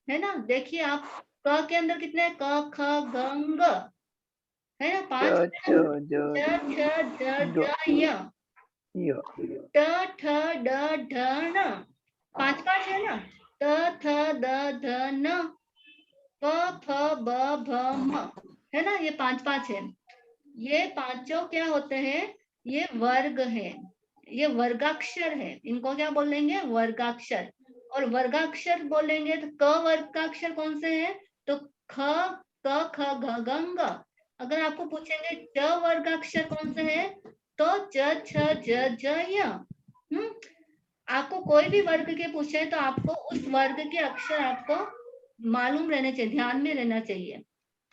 है ना। देखिए आप क के अंदर कितने, क, ख, ग, घ, है ना, 5, च, च, छ, ज, य, ट, ठ, ड, ढ, न, 5 है ना, त, थ, द, ध, न, प, फ, ब, भ, म, है ना, ये 5 है। ये पांचों क्या होते हैं, ये वर्ग है, ये वर्गाक्षर है, इनको क्या बोलेंगे, वर्गाक्षर। और वर्गाक्षर बोलेंगे तो क वर्ग का अक्षर कौन से हैं? तो ख, क, ख, घ, घ, ङ। अगर आपको पूछेंगे च वर्ग अक्षर कौन से हैं? तो च, छ, ज, ज, य। आपको कोई भी वर्ग के पूछे तो आपको उस वर्ग के अक्षर आपको मालूम रहने चाहिए, ध्यान में रहना चाहिए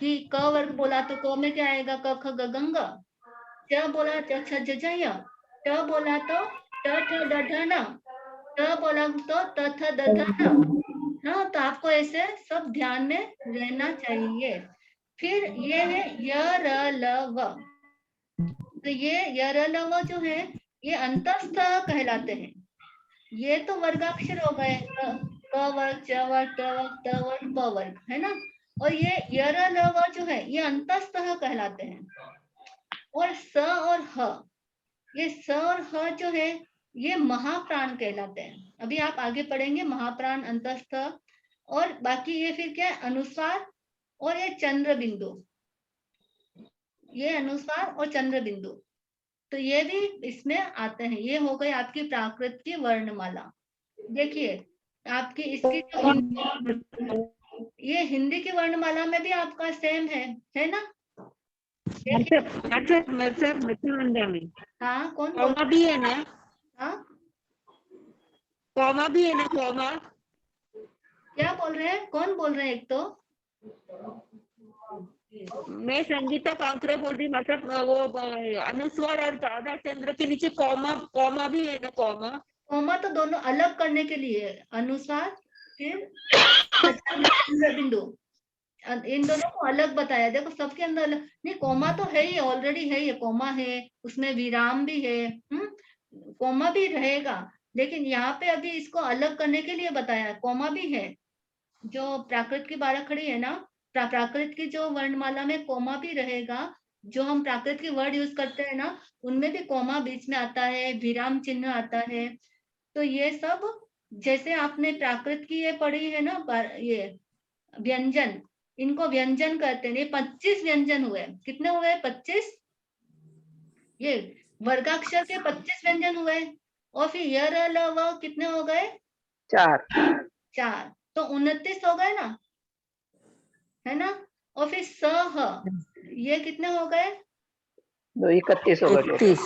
कि क वर्ग बोला तो क में क्या आएगा? क, ख, ग, घ, ङ। च बोला च, छ, ज, ज, य। ट बोला तो ट, ठ, ड, ढ, न। ट बोला तो त, थ, द, ध, न। हाँ, तो आपको ऐसे सब ध्यान में रहना चाहिए। फिर ये है य, र, ल, व। तो ये य, र, ल, व जो है ये अंतस्थ कहलाते हैं। ये तो वर्गाक्षर हो गए, क वर्ग, च वर्ग, ट वर्ग, त वर्ग, प वर्ग, है ना। और ये य, र, ल, व जो है ये अंतस्थ कहलाते हैं। और स और ह, ये स और ह जो है ये महाप्राण कहलाते हैं। अभी आप आगे पढ़ेंगे महाप्राण, अंतस्थ, और बाकी ये फिर क्या है? अनुस्वार और ये चंद्र बिंदु, ये अनुस्वार और चंद्र बिंदु, तो ये भी इसमें आते हैं। ये हो गई आपकी प्राकृत की वर्णमाला। देखिए आपकी इसकी जो ये हिंदी की वर्णमाला में भी आपका सेम है ना? मिथिलांडा में हाँ, कौन बोल? कॉमा भी है ना? हाँ, कॉमा भी है ना? कॉमा क्या बोल रहे हैं? कौन बोल रहे हैं? एक तो मैं संगीता कांकरे बोल रही, मतलब वो अनुस्वार और आधा चंद्र के नीचे कॉमा, कॉमा भी है ना? कॉमा कोमा तो दोनों अलग करने के लिए है। अनुस्वार फिर चंद्र बिंदु, इन दोनों को अलग बताया। देखो सबके अंदर अलग नहीं, कोमा तो है ही, ऑलरेडी है, ये कोमा है, उसमें विराम भी है, कोमा भी रहेगा, लेकिन यहाँ पे अभी इसको अलग करने के लिए बताया। कोमा भी है, जो प्राकृत की बाराखड़ी है ना, प्राकृत की जो वर्णमाला में कोमा भी रहेगा। जो हम प्राकृत के वर्ड यूज करते हैं ना, उनमें भी कोमा बीच में आता है, विराम चिन्ह आता है। तो ये सब जैसे आपने प्राकृत की ये पढ़ी है ना, ये व्यंजन, इनको व्यंजन कहते हैं। ये 25 व्यंजन हुए। कितने हुए? 25। ये वर्गाक्षर के 25 व्यंजन हुए। और फिर य, र, ल, व कितने हो गए? 4। 4, तो 29 हो गए ना, है ना। और फिर स, ह, ये कितने हो गए? 31 हो गए टोटल।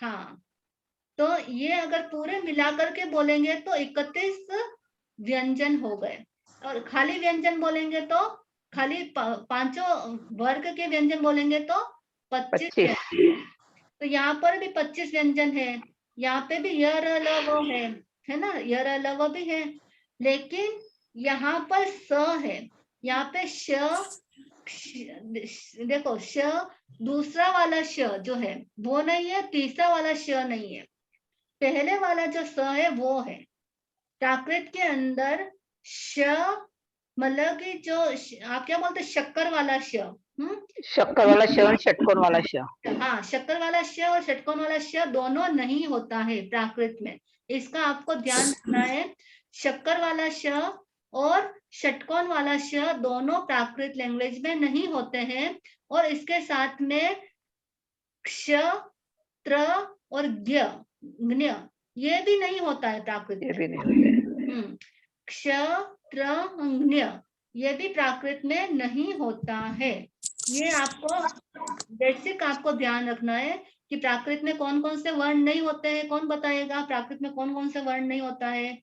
हाँ, तो ये अगर पूरे मिलाकर के बोलेंगे तो 31 व्यंजन हो गए। और खाली व्यंजन बोलेंगे तो खाली पांचों वर्ग के व्यंजन बोलेंगे तो 25। तो यहाँ पर भी 25 व्यंजन है। यहाँ पे भी य, र, ल, व है ना, य, र, ल, व भी है। लेकिन यहाँ पर स है, यहाँ पे देखो श, दूसरा वाला श जो है वो नहीं है, तीसरा वाला श नहीं है, पहले वाला जो स है वो है। प्राकृत के अंदर श मतलब कि जो आप क्या बोलते, शक्कर वाला श, शक्कर वाला श और षटकोण वाला श। हाँ, शक्कर वाला श और षटकोण वाला श दोनों नहीं होता है प्राकृत में। इसका आपको ध्यान रखना है। शक्कर वाला श और षटकोण वाला श दोनों प्राकृत लैंग्वेज में नहीं होते हैं। और इसके साथ में क्ष, त्र और ज्ञ ये भी नहीं होता है प्राकृत में। ये भी नहीं। क्ष, त्र, ज्ञ ये भी प्राकृत में नहीं होता है। ये आपको बेसिक आपको ध्यान रखना है कि प्राकृत में कौन कौन से वर्ण नहीं होते हैं। कौन बताएगा प्राकृत में कौन कौन से वर्ण नहीं होता है?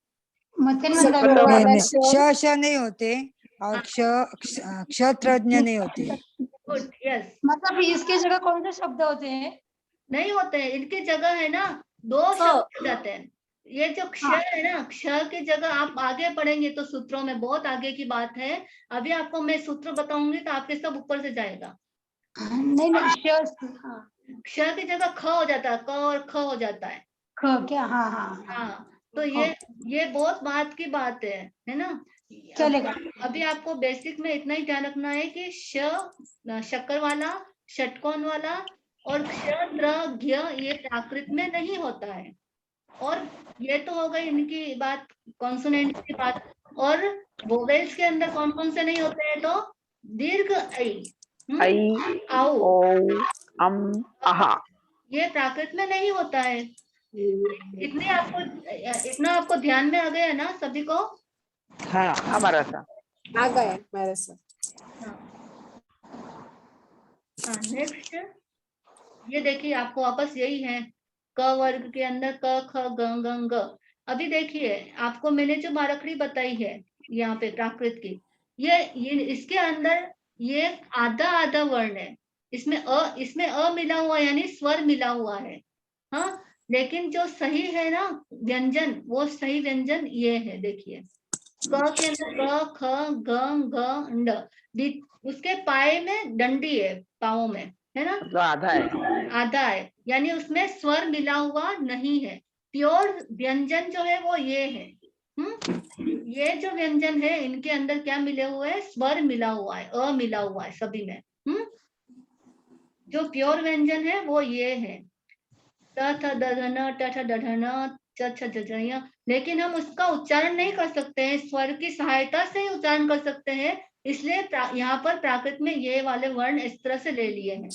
श नहीं होते और क्षत्रज्ञ नहीं होते। Good, yes. मतलब इसके जगह कौन से शब्द होते हैं? नहीं होते हैं, इनकी जगह है ना 2 शब्द हो जाते हैं। ये जो क्ष है ना, क्ष की जगह आप आगे पढ़ेंगे तो सूत्रों में, बहुत आगे की बात है। अभी आपको मैं सूत्र बताऊंगी तो आपके सब ऊपर से जाएगा। नहीं क्ष की जगह ख हो जाता है, क और ख हो जाता है। क्या? हाँ, तो ये बहुत बात की बात है ना। चलेगा। अभी आपको बेसिक में इतना ही ध्यान रखना है कि शक्कर वाला, षटकोण वाला और क्ष, त्र, ज्ञ ये प्राकृत में नहीं होता है। और ये तो हो गई इनकी बात, कॉन्सोनेंट की बात। और वोवेल्स के अंदर कौन कौन से नहीं होते हैं? तो दीर्घ ऐ, औ, ओ, अम, अहा ये प्राकृत में नहीं होता है। इतना आपको ध्यान में आ गया ना सभी को? हाँ हमारा सा आ गए मेरे से। हाँ नेक्स्ट ये देखिए, आपको वापस यही है, क वर्ग के अंदर क ख ग ग ग। अभी देखिए आपको मैंने जो बारकड़ी बताई है यहाँ पे प्राकृत की, ये इसके अंदर ये आधा आधा वर्ण है, इसमें अ मिला हुआ यानी स्वर मिला हुआ है। हाँ लेकिन जो सही है ना व्यंजन, वो सही व्यंजन ये है। देखिए क के अंदर क ख ग घ ड, उसके पाए में डंडी है, पाओ में है ना, तो आधा है। आधा है, यानी उसमें स्वर मिला हुआ नहीं है। प्योर व्यंजन जो है वो ये है। ये जो व्यंजन है इनके अंदर क्या मिले हुए है, स्वर मिला हुआ है, अ मिला हुआ है सभी में। जो प्योर व्यंजन है वो ये है, त थ द ध न, ट ठ ड ढ न, च छ ज झ ञ। लेकिन हम उसका उच्चारण नहीं कर सकते हैं, स्वर की सहायता से ही उच्चारण कर सकते हैं, इसलिए यहाँ पर प्राकृत में ये वाले वर्ण इस तरह से ले लिए हैं।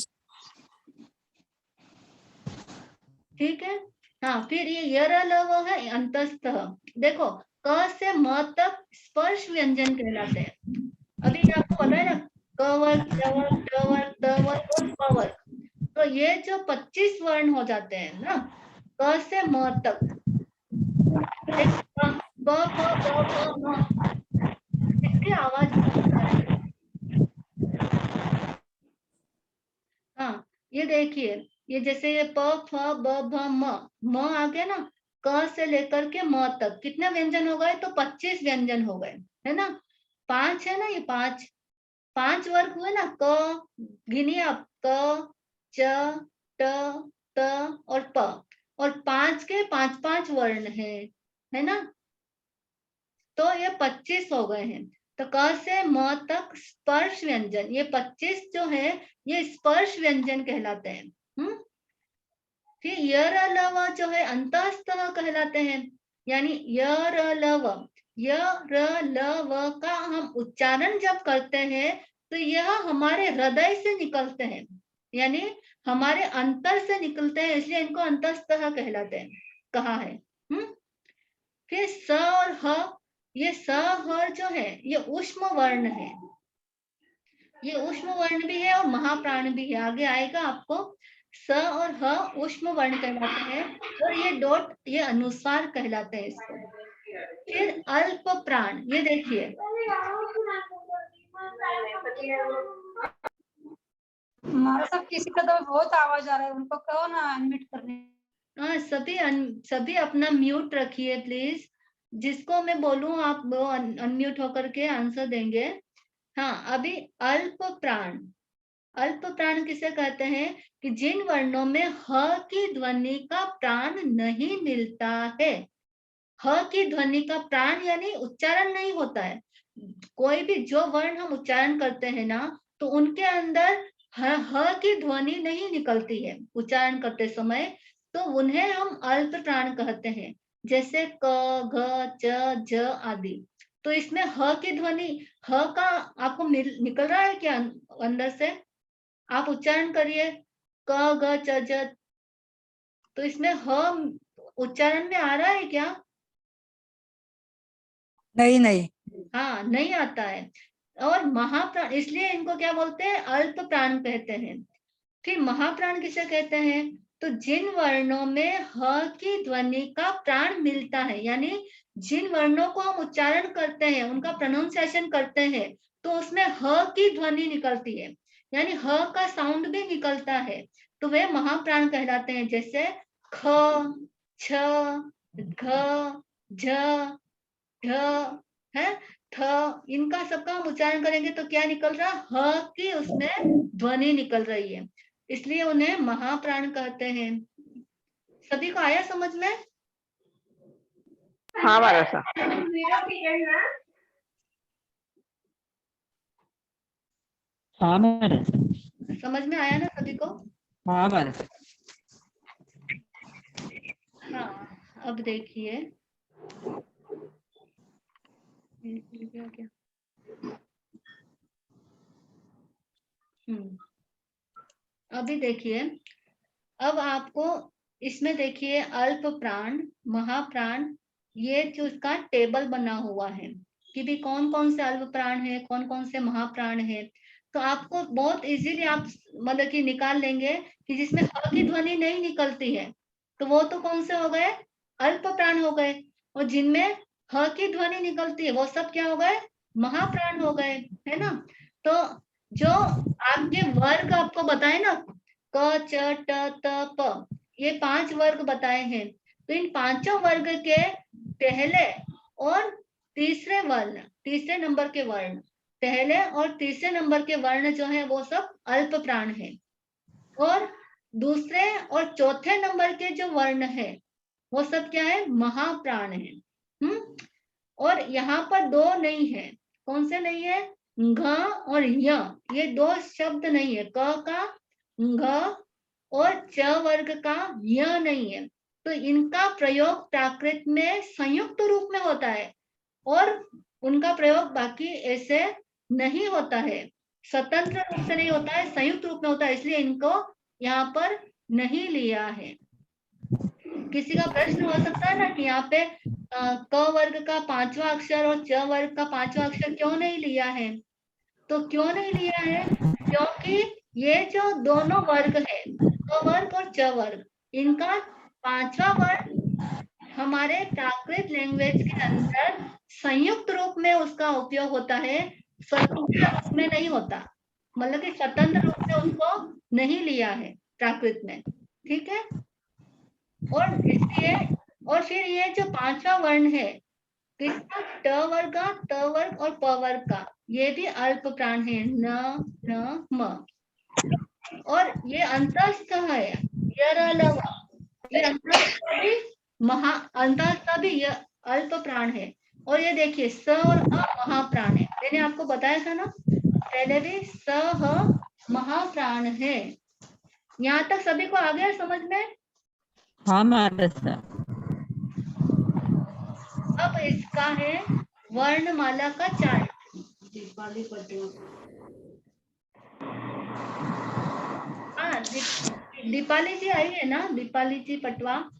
ठीक है। हाँ फिर ये यर ल व है अंतस्थ। देखो क से म तक स्पर्श व्यंजन कहलाते हैं। अभी आपको पता है ना, क वर्ग, च वर्ग, ट वर्ग, त वर्ग और प वर्ग, तो ये जो 25 वर्ण हो जाते हैं ना क से म तक, ब फ ब भ म, इसकी आवाज हाँ ये देखिए, ये जैसे ये प फ ब भ म आ गया ना, क से लेकर के म तक कितने व्यंजन हो गए, तो 25 व्यंजन हो गए, है ना। 5 है ना, ये 5 वर्ग हुए ना, क, गिनिए आप, क च ट त और प, और 5 के 5 वर्ण है ना, तो ये 25 हो गए हैं। तो क से म तक स्पर्श व्यंजन, ये 25 जो है ये स्पर्श व्यंजन कहलाते हैं। फिर यर लव जो है अंतःस्थः कहलाते हैं, यानी यर लव, यर लव का हम उच्चारण जब करते हैं तो यह हमारे हृदय से निकलते हैं, यानी हमारे अंतर से निकलते हैं, इसलिए इनको अंतःस्थः कहलाते हैं, कहा है। फिर स और ह, ये स ह जो है ये ऊष्म वर्ण है, ये ऊष्म वर्ण भी है और महाप्राण भी है, आगे आएगा आपको। स और ह ऊष्म वर्ण कहलाते हैं, और ये डॉट ये अनुस्वार कहलाते हैं इसको। फिर अल्प प्राण, ये देखिए हमारा सब किसी का तो बहुत आवाज आ रहा है, उनको कहो ना अनम्यूट करने। हाँ सभी अपना म्यूट रखिए प्लीज, जिसको मैं बोलूं आप वो अनम्यूट होकर के आंसर देंगे। हाँ अभी अल्प प्राण, अल्प प्राण किसे कहते हैं, कि जिन वर्णों में ह की ध्वनि का प्राण नहीं मिलता है। ह की ध्वनि का प्राण यानी उच्चारण नहीं होता है, कोई भी जो वर्ण हम उच्चारण करते हैं ना, तो उनके अंदर ह की ध्वनि नहीं निकलती है उच्चारण करते समय, तो उन्हें हम अल्प प्राण कहते हैं, जैसे क घ च ज आदि। तो इसमें ह की ध्वनि, ह का आपको निकल रहा है क्या अंदर से, आप उच्चारण करिए क ग च ज, तो इसमें ह उच्चारण में आ रहा है क्या? नहीं नहीं। हाँ नहीं आता है। और महाप्राण, इसलिए इनको क्या बोलते हैं, अल्प प्राण कहते हैं। फिर महाप्राण किसे कहते हैं, तो जिन वर्णों में ह की ध्वनि का प्राण मिलता है, यानी जिन वर्णों को हम उच्चारण करते हैं, उनका प्रोनाउंसिएशन करते हैं, तो उसमें ह की ध्वनि निकलती है, यानी ह का साउंड भी निकलता है, तो वे महाप्राण कहलाते हैं। जैसे ख, छ, घ, झ, ढ है, थ, इनका सबका हम उच्चारण करेंगे तो क्या निकल रहा, ह की उसमें ध्वनि निकल रही है, इसलिए उन्हें महाप्राण कहते हैं। सभी को आया समझ में? हाँ हमारा सा हाँ मैडम, समझ में आया ना सभी को? हाँ मैडम। हाँ अब देखिए क्या अभी देखिए, अब आपको इसमें देखिए अल्प प्राण, महाप्राण, ये जो इसका टेबल बना हुआ है कि भी कौन कौन से अल्प प्राण है, कौन कौन से महाप्राण है। तो आपको बहुत इजीली आप मतलब कि निकाल लेंगे कि जिसमें ह की ध्वनि नहीं निकलती है तो वो तो कौन से हो गए, अल्प प्राण हो गए, और जिनमें ह की ध्वनि निकलती है वो सब क्या हो गए, महाप्राण हो गए, है ना। तो जो आपके वर्ग आपको बताए ना, क च ट त प, ये 5 वर्ग बताए हैं। तो इन पांचों वर्ग के पहले और तीसरे वर्ण, तीसरे नंबर के वर्ण, पहले और तीसरे नंबर के वर्ण जो है वो सब अल्प प्राण है, और दूसरे और चौथे नंबर के जो वर्ण है वो सब क्या है, महाप्राण है। और यहाँ पर दो नहीं है, कौन से नहीं है, घ और य, ये दो शब्द नहीं है, क का घ और च वर्ग का य नहीं है। तो इनका प्रयोग प्राकृत में संयुक्त रूप में होता है और उनका प्रयोग बाकी ऐसे नहीं होता है, स्वतंत्र रूप से नहीं होता है, संयुक्त रूप में होता है, इसलिए इनको यहाँ पर नहीं लिया है। किसी का प्रश्न हो सकता है ना कि यहाँ पे क वर्ग का 5वां अक्षर और च वर्ग का 5वां अक्षर क्यों नहीं लिया है। तो क्यों नहीं लिया है, क्योंकि ये जो दोनों वर्ग है, क वर्ग और च वर्ग, इनका 5वां वर्ग हमारे प्राकृत लैंग्वेज के अंदर संयुक्त रूप में उसका उपयोग होता है, स्वतंत्र रूप में नहीं होता, मतलब कि स्वतंत्र रूप से उसको नहीं लिया है प्राकृत में, ठीक है। और इसलिए, और फिर ये जो 5वां वर्ण है किसका, ट वर्ग का, त वर्ग और प वर्ग का, ये भी अल्प प्राण है, न न म, और ये अंतस्थ है, यरलव, ये अंतस्थ भी अंतस्थ भी ये अल्प प्राण है। और ये देखिए स और अ महाप्राण है, मैंने आपको बताया था ना पहले भी, स ह महाप्राण है। यहाँ तक सभी को आ गया समझ में। हाँ महाराज सर। अब इसका है वर्णमाला का चार्ट। हाँ, दीपाली जी आई है ना, दीपाली जी पटवा,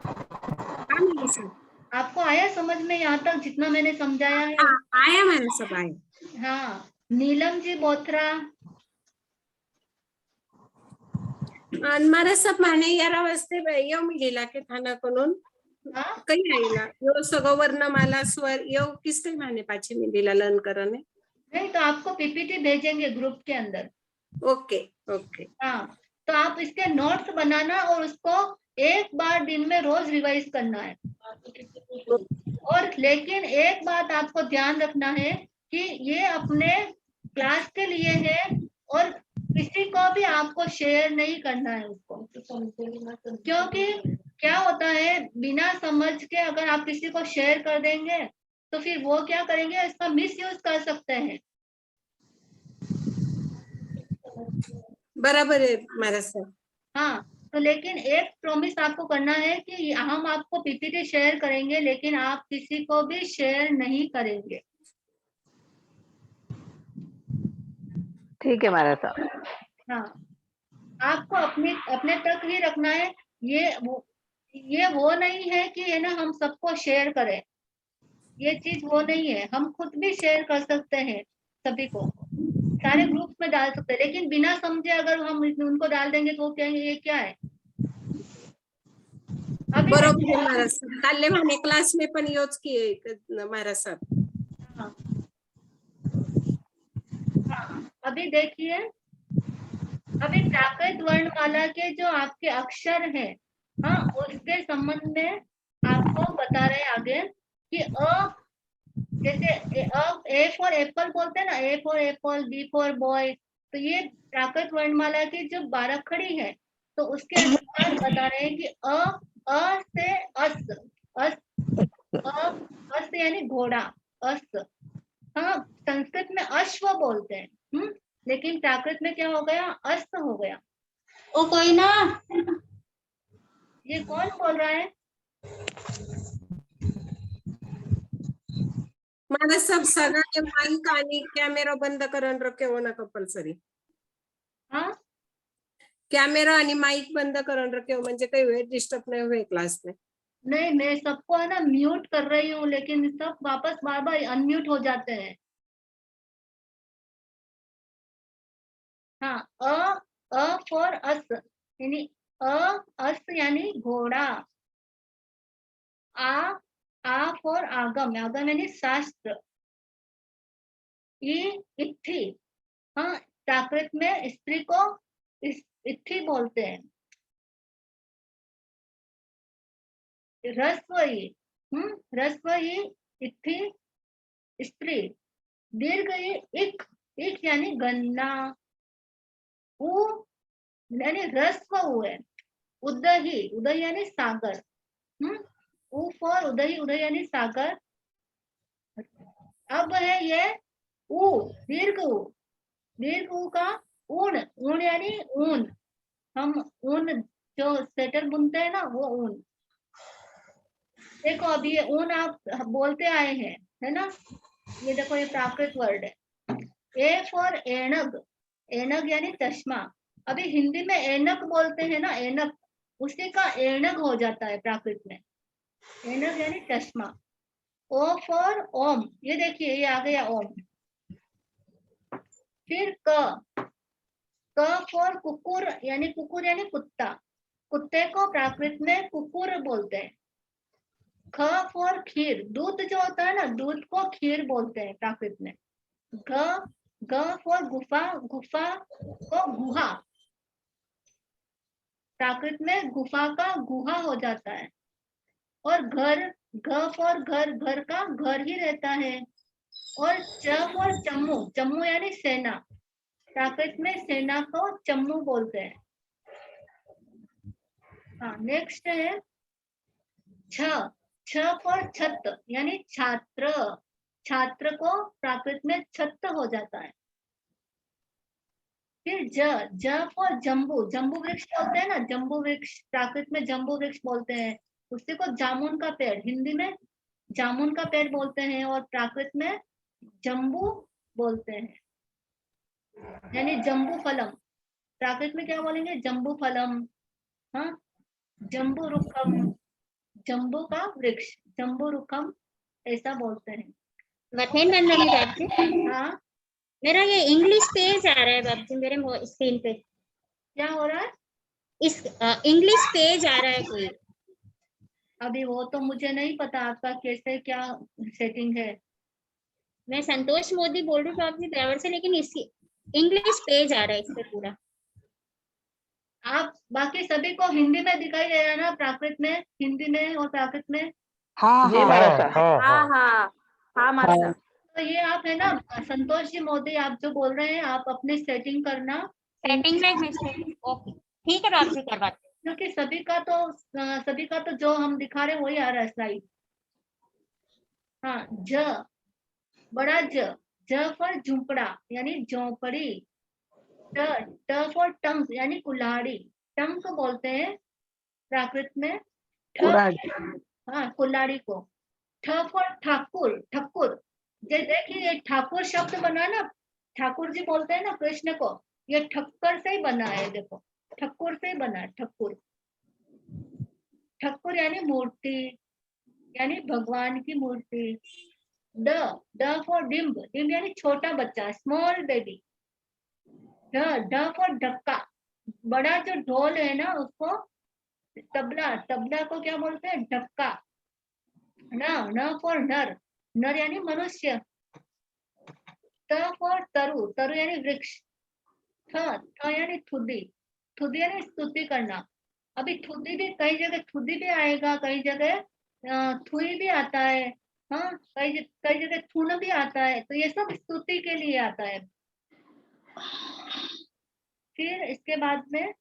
हाँ मेरे सब आपको आया समझ में यहाँ तक जितना मैंने समझाया है। आया, मेरे सब आया। हाँ, नीलम जी बोथरा, मारा सब माने 11 वाजता येऊ मी गेला के थाना करून हाँ काही आईला यो सगळं वर्णमाला स्वर यो किस काही माने पाची मी दिला लन करने। नहीं तो आपको पीपीटी भेजेंगे ग्रुप के अंदर। Okay okay. हाँ, तो आप इसके नोट्स बनाना और उसको एक बार दिन में रोज रिवाइज करना है। और लेकिन एक बात आपको ध्यान रखना है कि ये अपने क्लास के लिए है और किसी को भी आपको शेयर नहीं करना है उसको, क्योंकि क्या होता है बिना समझ के अगर आप किसी को शेयर कर देंगे तो फिर वो क्या करेंगे, इसका मिस यूज कर सकते हैं। बराबर है मारा सब। हाँ, तो लेकिन एक प्रॉमिस आपको करना है कि हम आपको पीपीटी शेयर करेंगे लेकिन आप किसी को भी शेयर नहीं करेंगे। ठीक है महाराज साहब। हाँ, आपको अपने तक ही रखना है। ये वो नहीं है कि है ना हम सबको शेयर करें, ये चीज वो नहीं है। हम खुद भी शेयर कर सकते हैं, सभी को सारे ग्रुप में डाल सकते हैं, लेकिन बिना समझे अगर हम उनको डाल देंगे तो वो कहेंगे ये क्या है। अभी बरोबर है मारा सब, काले माने क्लास में पण योच किए मारा सब। हाँ, अभी देखिए, अभी प्राकृत वर्णमाला के जो आपके अक्षर हैं, हाँ, उसके संबंध में आपको बता रहे हैं आगे कि जैसे ए फॉर एप्पल बोलते हैं ना, A for apple, B for boy, तो ये प्राकृत वर्णमाला की जो 12 खड़ी है तो उसके अनुसार बता रहे हैं कि अ से अस यानी घोड़ा, अस। हाँ, संस्कृत में अश्व बोलते हैं, लेकिन प्राकृत में क्या हो गया, अस्त हो गया। ओ कोई ना, ये कौन बोल रहा है। मारा सब सगळ्या माईक आणि कॅमेरा बंद करून रखे हो ना कंपल्सरी। हाँ, कॅमेरा आणि माईक बंद करून रखे म्हणजे काही वेळ डिस्टर्ब नाही हुए क्लास में। नहीं, मैं सबको है ना म्यूट कर रही हूँ, लेकिन सब वापस बार बार अनम्यूट हो जाते हैं। हाँ, अ फॉर अस यानी अस यानी घोड़ा। आ फॉर आगम, आगम यानी शास्त्र। इत्थि, हाँ, प्राकृत में स्त्री को इत्थि बोलते हैं। रस्व ई इत्थि स्त्री। दीर्घ ई इक यानी गन्ना। उ यानी रस्व हुए। उदही, उदय यानी सागर। उ फॉर उदही, उदय यानी सागर। अब है ये ऊ, दीर्घ ऊ का ऊन, ऊन यानी ऊन। हम ऊन जो स्वेटर बुनते हैं ना, वो ऊन। देखो अभी ये ऊन आप बोलते आए हैं, है ना। ये देखो ये प्राकृत वर्ड है। ए फॉर ऐनक, ऐनक यानी चश्मा। अभी हिंदी में ऐनक बोलते हैं ना, ऐनक, उसी का ऐनक हो जाता है प्राकृत में। ऐनक यानी चश्मा। ओ फॉर ओम, ये देखिए ये आ गया ओम। फिर क फॉर कुकुर यानी कुत्ता। कुत्ते को प्राकृत में कुकुर बोलते हैं। ख फॉर खीर, दूध जो होता है ना, दूध को खीर बोलते हैं प्राकृत में। ग फॉर गुफा, गुफा को गुहा। प्राकृत में गुफा का गुहा हो जाता है। और घर, घ फॉर घर, घर का घर ही रहता है। और च फॉर चम्मू, चम्मू यानी सेना। प्राकृत में सेना को चम्मू बोलते हैं। हाँ, नेक्स्ट है छ फॉर छत यानी छात्र। छात्र को प्राकृत में छत्र हो जाता है। फिर ज फॉर जम्बू, जम्बू वृक्ष बोलते हैं ना, जम्बू वृक्ष, प्राकृत में जम्बू वृक्ष बोलते हैं। उसी को जामुन का पेड़, हिंदी में जामुन का पेड़ बोलते हैं, और प्राकृत में जम्बू बोलते हैं, यानी जम्बू फलम। प्राकृत में क्या बोलेंगे? जम्बू फलम। हाँ, जम्बू रुखम, जम्बू का वृक्ष, जम्बू रुखम ऐसा बोलते हैं। बहन बंदनी बाबजी, हाँ, मेरा ये इंग्लिश पेज आ रहा है बाबजी मेरे स्क्रीन पे। क्या हो रहा है? इस इंग्लिश पेज आ रहा है कोई। अभी वो तो मुझे नहीं पता आपका कैसे क्या सेटिंग है। मैं संतोष मोदी बोल रही हूँ बाबजी ड्राइवर से, लेकिन इसकी इंग्लिश पेज आ रहा है इस पे पूरा। आप बाकी सभी को हिंदी में दिखाई दे रहा है ना, प्राकृत में, हिंदी में और प्राकृत में? हाँ जी हाँ महाराज। हाँ हाँ हाँ माता। तो ये आप है ना संतोष जी मोदी, आप जो बोल रहे हैं, आप अपनी सेटिंग करना। सेटिंग में मिस्टेक, ओके ठीक है बाबजी करवाते हैं। क्योंकि सभी का तो जो हम दिखा रहे हैं वही आ रहा है स्लाइड। हाँ, बड़ा ज फॉर झुंपड़ा यानी झोंपड़ी। ट फॉर टंक यानी कुल्हाड़ी। टंक बोलते हैं प्राकृत में। हाँ, कुल्हाड़ी को। ठ फॉर ठाकुर, ठकुर। देखिए ये ठाकुर शब्द बना ना, ठाकुर जी बोलते हैं ना कृष्ण को, ये ठक्कर से ही बना है। देखो, ठकुर से ही बना है, ठकुर। ठकुर यानी मूर्ति, यानी भगवान की मूर्ति। ड फॉर डिम्ब, डिम्ब यानी छोटा बच्चा, स्मॉल बेबी। ढ फॉर ढक्का, बड़ा जो ढोल है ना उसको, तबला, तबला को क्या बोलते हैं? ढक्का। न फॉर नर, नर यानी मनुष्य। त फॉर तरु, तरु यानी वृक्ष। थ यानी थुदी, थुदी यानी स्तुति करना। अभी थुदी भी कई जगह थुदी भी आएगा, कई जगह थुई भी आता है। हाँ, कई जगह थुन भी आता है, तो ये सब स्तुति के लिए आता है। फिर इसके बाद में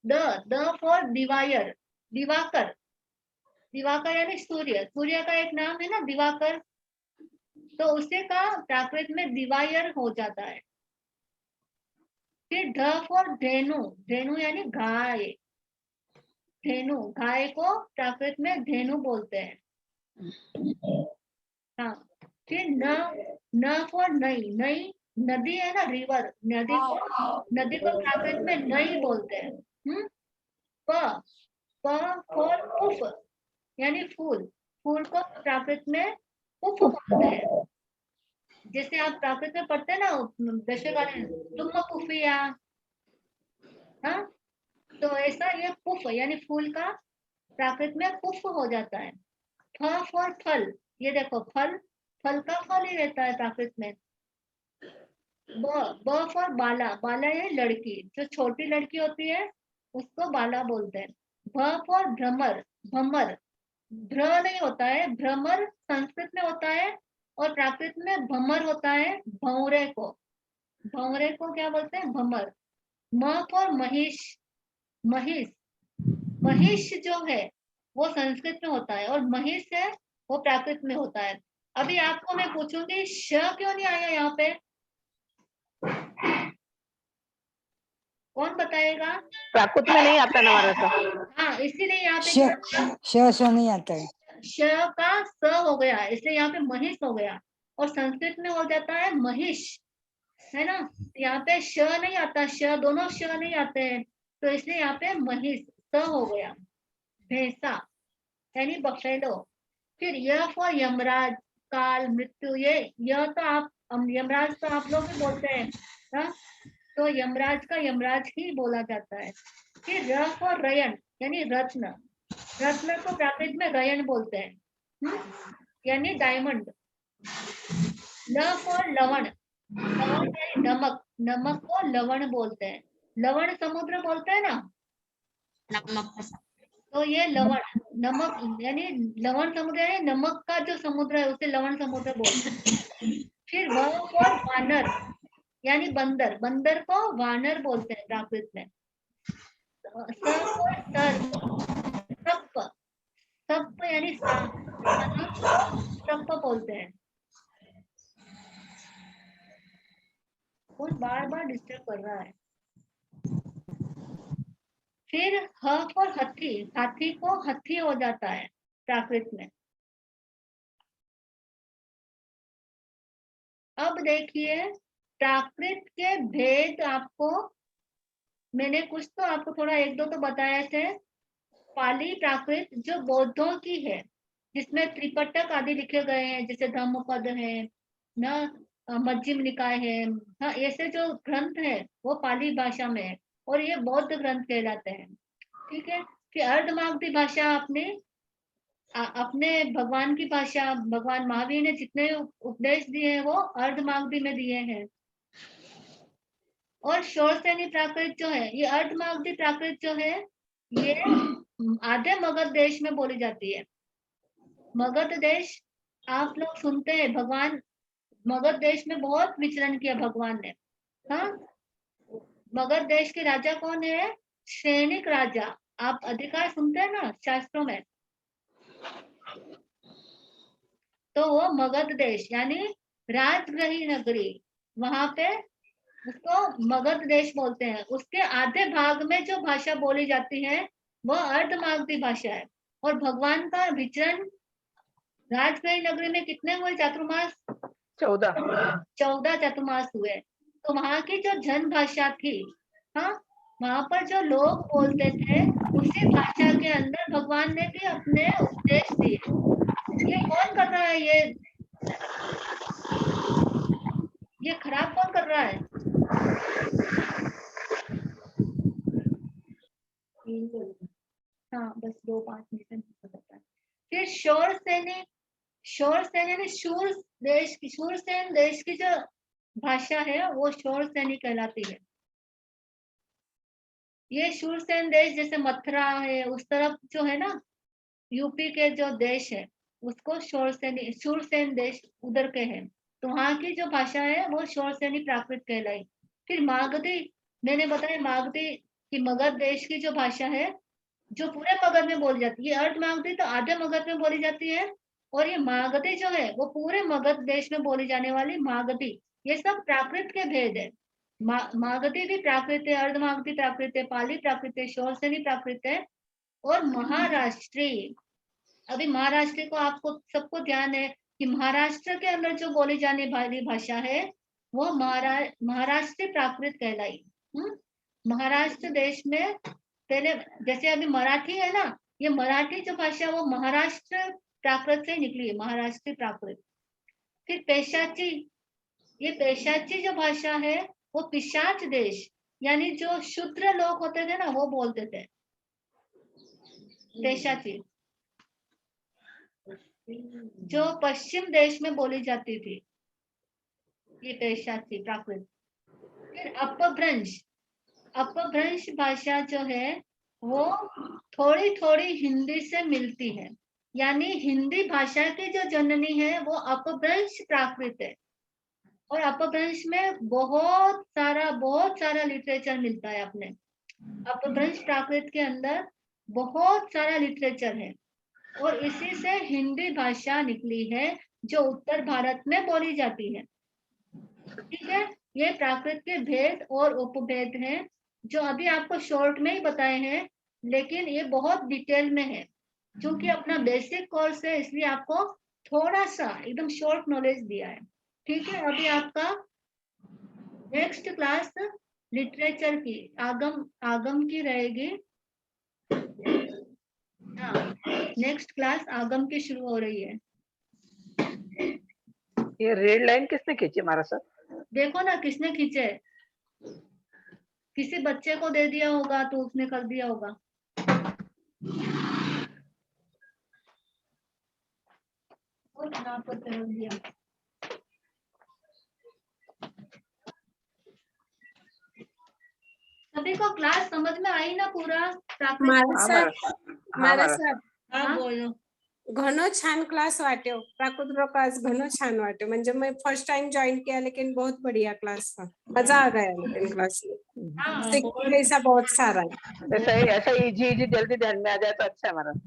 द फॉर दिवायर, दिवाकर। दिवाकर यानी सूर्य, सूर्य का एक नाम है ना दिवाकर, तो उसे का प्राकृत में दिवायर हो जाता है। फिर ध फॉर धेनु, धेनु यानी गाय। धेनु, गाय को प्राकृत में धेनु बोलते हैं। हाँ, फिर न फॉर नई, नई नदी है ना, रिवर, नदी को प्राकृत में नई बोलते हैं। प फॉर पुफ यानी फूल, फूल को प्राकृत में पुफ बोलते हैं। जैसे आप प्राकृत में पढ़ते हैं ना दशकालीन, तुम पुफिया, हाँ, तो ऐसा ये पुफ यानी फूल का प्राकृत में पुफ हो जाता है। फ फॉर फल, ये देखो फल, फल का फल ही रहता है प्राकृत में। ब फॉर बाला, बाला ये लड़की, जो छोटी लड़की होती है उसको बाला बोलते हैं। भ फॉर भ्रमर, भ्रमर, भ्र नहीं होता है, भ्रमर संस्कृत में होता है और प्राकृत में भमर होता है। भंवरे को, भंवरे को क्या बोलते हैं, भमर। म फॉर महिष, महिष, महिष जो है वो संस्कृत में होता है और महिष है वो प्राकृत में होता है। अभी आपको मैं पूछूंगी श क्यों नहीं आया यहाँ पे, कौन बताएगा? प्राकृत में नहीं आता ना हमारा सा। हाँ, इसीलिए यहाँ पे श नहीं आता है, श का स हो गया, इसलिए यहाँ पे महिष हो गया और संस्कृत में हो जाता है महिष, है ना। यहाँ पे श नहीं आता, श, दोनों श नहीं आते हैं, तो इसलिए यहाँ पे महिष स हो गया। भैंसा यानी बफेलो। फिर यह फॉर यमराज, काल, मृत्यु, ये यह तो आप यमराज तो आप लोग भी बोलते हैं ना, तो यमराज का यमराज ही बोला जाता है। फिर र फॉर रयन यानी रत्न, रत्न को प्राकृत में रयन बोलते हैं, यानी डायमंड। ल फॉर लवण, लवण यानी नमक, नमक को लवण बोलते हैं। लवण समुद्र बोलते हैं ना, नमक, तो ये लवण, नमक यानी लवण समुद्र यानी नमक का जो समुद्र है उसे लवण समुद्र बोलते हैं। फिर व फॉर वानर यानी बंदर, बंदर को वानर बोलते हैं प्राकृत में। सर्प, सर्प यानी सर्प बोलते हैं। कौन बार बार डिस्टर्ब कर रहा है? फिर ह फॉर हाथी, हाथी को हथी हो जाता है प्राकृत में। अब देखिए प्राकृत के भेद, आपको मैंने कुछ तो आपको थोड़ा एक दो तो बताए थे। पाली प्राकृत जो बौद्धों की है, जिसमें त्रिपिटक आदि लिखे गए हैं, जैसे धम्मपद है ना, मध्यम निकाय है, हाँ, ऐसे जो ग्रंथ है वो पाली भाषा में है और ये बौद्ध ग्रंथ कहलाते हैं। ठीक है। फिर अर्धमागधी भाषा अपने भगवान की भाषा, भगवान महावीर ने जितने उपदेश दिए हैं वो अर्धमागधी में दिए हैं। और शौरसेनी प्राकृत जो है, ये अर्धमागधी प्राकृत जो है ये आधे मगध देश में बोली जाती है। मगध देश आप लोग सुनते हैं, भगवान मगध देश में बहुत विचरण किया भगवान ने। हाँ, मगध देश के राजा कौन है? सैनिक राजा। आप अधिकार सुनते हैं ना शास्त्रों में, तो वो मगध देश यानी राजग्रही नगरी, वहां पे उसको मगध देश बोलते हैं। उसके आधे भाग में जो भाषा बोली जाती है वो अर्धमागधी भाषा है। और भगवान का विचरण राजग्रही नगरी में कितने हुए चातुर्मास? 14 चातुर्मास हुए। तो वहां की जो जन भाषा थी, हाँ, वहां पर जो लोग बोलते थे उसी भाषा के अंदर भगवान ने भी अपने उपदेश दिए। ये कौन कर रहा है? ये खराब कौन कर रहा है? हाँ, बस 2-5 मिनट में हो जाता है। फिर शौरसेनी, शौरसेन यानी शूरसेन देश की जो भाषा है वो शौरसेनी कहलाती है। ये शूरसेन देश जैसे मथुरा है उस तरफ जो है ना, यूपी के जो देश है उसको शूरसेन देश उधर के हैं, तो वहां की जो भाषा है वो शौरसेनी प्राकृत कहलाई। फिर मागधी, मैंने बताया मागधी की मगध देश की जो भाषा है जो पूरे मगध में बोली जाती है। अर्धमागधी तो आधे मगध में बोली जाती है और ये मागधी जो है वो पूरे मगध देश में बोली जाने वाली मागधी। ये सब प्राकृत के भेद है। मागधी भी प्राकृत है, अर्धमागधी प्राकृत है, पाली प्राकृत है, शौरसेनी प्राकृत है और महाराष्ट्री। अभी महाराष्ट्र को आपको सबको ध्यान है कि महाराष्ट्र के अंदर जो बोली जाने वाली भाषा है वो महाराष्ट्र प्राकृत कहलाई। महाराष्ट्र देश में पहले, जैसे अभी मराठी है ना, ये मराठी जो भाषा वो महाराष्ट्र प्राकृत से निकली है, महाराष्ट्र प्राकृत। फिर पेशाची, ये पेशाची जो भाषा है वो पिशाच देश, यानी जो शूद्र लोग होते थे ना वो बोलते थे पेशाची, जो पश्चिम देश में बोली जाती थी, ये पेशाची प्राकृत। फिर अपभ्रंश, अपभ्रंश भाषा जो है वो थोड़ी थोड़ी हिंदी से मिलती है, यानी हिंदी भाषा की जो जननी है वो अपभ्रंश प्राकृत है। और अपभ्रंश में बहुत सारा लिटरेचर मिलता है अपने। अपभ्रंश प्राकृत के अंदर बहुत सारा लिटरेचर है, और इसी से हिंदी भाषा निकली है जो उत्तर भारत में बोली जाती है। ठीक है, ये प्राकृत के भेद और उपभेद हैं जो अभी आपको शॉर्ट में ही बताए हैं, लेकिन ये बहुत डिटेल में है। क्योंकि अपना बेसिक कोर्स है इसलिए आपको थोड़ा सा एकदम शॉर्ट नॉलेज दिया है। ठीक है, अभी आपका नेक्स्ट क्लास लिटरेचर की, आगम की रहेगी। हाँ, नेक्स्ट क्लास आगम की शुरू हो रही है। ये रेड लाइन किसने खींची महाराज सर? देखो ना किसने खींचे, किसी बच्चे को दे दिया होगा तो उसने कर दिया होगा। और ना पर कर दिया। सभी को क्लास समझ में आई ना पूरा? हाँ बोलो। घणो छान क्लास वाट्यो, प्राकृत क्लास घणो छान वाट्यो, म्हणजे मैं फर्स्ट टाइम ज्वाइन किया लेकिन बहुत बढ़िया क्लास था, मजा आ गया लेकिन क्लास में सीखने जैसा बहुत सारा है। ऐसा इजी जल्दी ध्यान में आ जाए तो अच्छा है महाराज।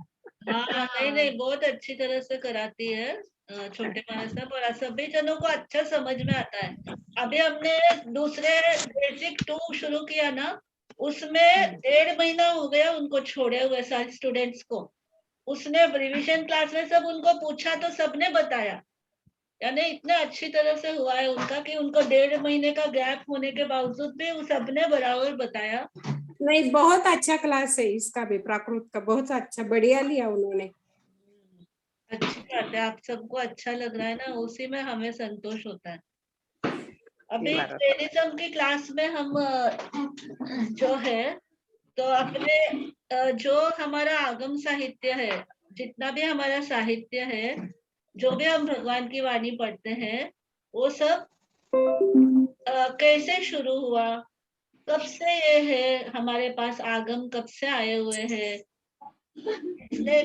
हाँ नहीं बहुत अच्छी तरह से कराती है छोटे महाराज साहब, और सभी जनों को अच्छा समझ में आता है। अभी हमने दूसरे बेसिक 2 शुरू किया ना, उसमें 1.5 महीना हो गया उनको छोड़े हुए सारे स्टूडेंट्स को। उसने रिवीजन क्लास में सब उनको पूछा तो सबने बताया, यानी इतने अच्छी तरह से हुआ है उनका कि उनको 1.5 महीने का गैप होने के बावजूद भी सबने बराबर बताया। नहीं बहुत अच्छा क्लास है इसका भी, प्राकृत का बहुत अच्छा, बढ़िया लिया उन्होंने। अच्छी बात है, आप सबको अच्छा लग रहा है ना, उसी में हमें संतोष होता है। अभी जैनिज्म की क्लास में हम जो है तो अपने जो हमारा आगम साहित्य है, जितना भी हमारा साहित्य है, जो भी हम भगवान की वाणी पढ़ते हैं, वो सब कैसे शुरू हुआ, कब से ये है हमारे पास आगम, कब से आए हुए हैं,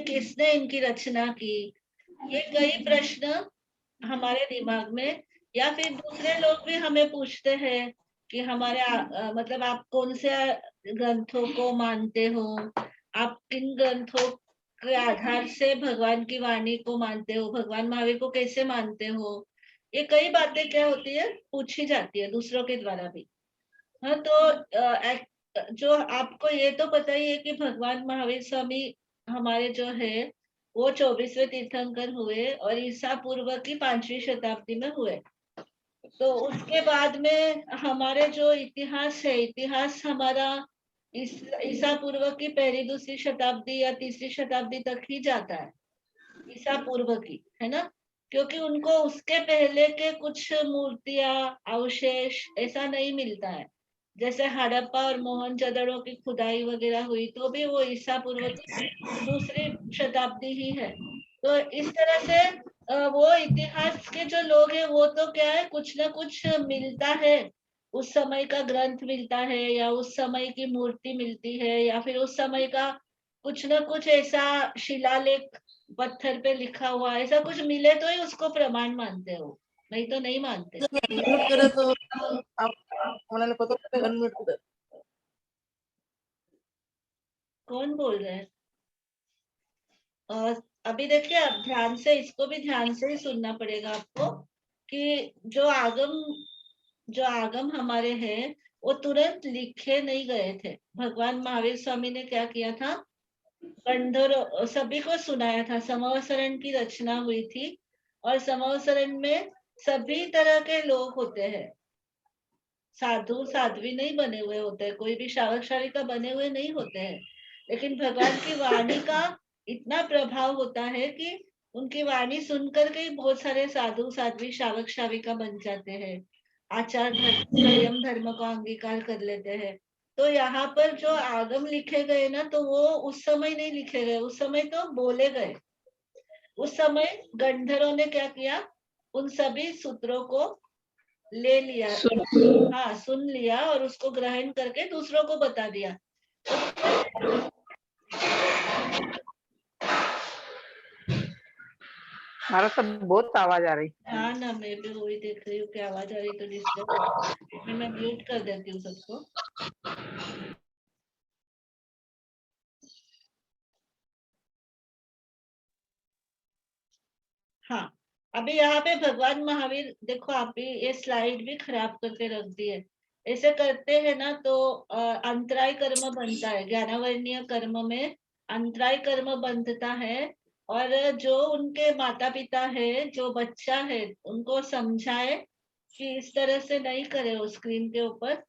किसने इनकी रचना की, ये कई प्रश्न हमारे दिमाग में, या फिर दूसरे लोग भी हमें पूछते हैं कि हमारे मतलब आप कौन से ग्रंथों को मानते हो, आप किन ग्रंथों के आधार से भगवान की वाणी को मानते हो, भगवान महावीर को कैसे मानते हो, ये कई बातें क्या होती है पूछी जाती है दूसरों के द्वारा भी। हाँ तो जो आपको ये तो पता ही है कि भगवान महावीर स्वामी हमारे जो है वो 24वें तीर्थंकर हुए और ईसा पूर्व की 5वीं शताब्दी में हुए। तो उसके बाद में हमारे जो इतिहास है, इतिहास हमारा ईसा पूर्व की 1ली 2री शताब्दी या 3री शताब्दी तक ही जाता है, ईसा पूर्व की, है ना, क्योंकि उनको उसके पहले के कुछ मूर्तियां अवशेष ऐसा नहीं मिलता है। जैसे हड़प्पा और मोहनजोदड़ो की खुदाई वगैरह हुई तो भी वो ईसा पूर्व की 2री शताब्दी ही है। तो इस तरह से वो इतिहास के जो लोग हैं वो तो क्या है, कुछ ना कुछ मिलता है, उस समय का ग्रंथ मिलता है, या उस समय की मूर्ति मिलती है, या फिर उस समय का कुछ ना कुछ ऐसा शिलालेख पत्थर पे लिखा हुआ ऐसा कुछ मिले तो ही उसको प्रमाण मानते हो, नहीं तो नहीं मानते। कौन बोल रहे हैं? अभी देखिए, आप ध्यान से, इसको भी ध्यान से ही सुनना पड़ेगा आपको कि जो आगम हमारे हैं वो तुरंत लिखे नहीं गए थे। भगवान महावीर स्वामी ने क्या किया था, गंधर्व सभी को सुनाया था। समवसरण की रचना हुई थी और समवसरण में सभी तरह के लोग होते हैं, साधु साध्वी नहीं बने हुए होते हैं, कोई भी श्रावक श्राविका बने हुए नहीं होते हैं, लेकिन भगवान की वाणी का इतना प्रभाव होता है कि उनकी वाणी सुनकर के ही बहुत सारे साधु साध्वी श्रावक श्राविका बन जाते हैं, आचार धर्म संयम धर्म को अंगीकार कर लेते हैं। तो यहाँ पर जो आगम लिखे गए ना, तो वो उस समय नहीं लिखे गए, उस समय तो बोले गए। उस समय गंधर्वों ने क्या किया, उन सभी सूत्रों को ले लिया, हाँ सुन लिया और उसको ग्रहण करके दूसरों को बता दिया। हमारा सब बहुत आवाज आ रही। हाँ ना, मैं भी वही देख रही हूँ कि आवाज आ रही तो डिस्टर्ब, मैं म्यूट कर देती हूँ सबको। हाँ, अभी यहाँ पे भगवान महावीर देखो, आप भी ये स्लाइड भी खराब करके रख दी है। ऐसे करते हैं ना तो अंतराय कर्म बनता है, ज्ञानावर्णीय कर्म में अंतराय कर्म बनता है। और जो उनके माता पिता है, जो बच्चा है, उनको समझाए कि इस तरह से नहीं करे, वो स्क्रीन के ऊपर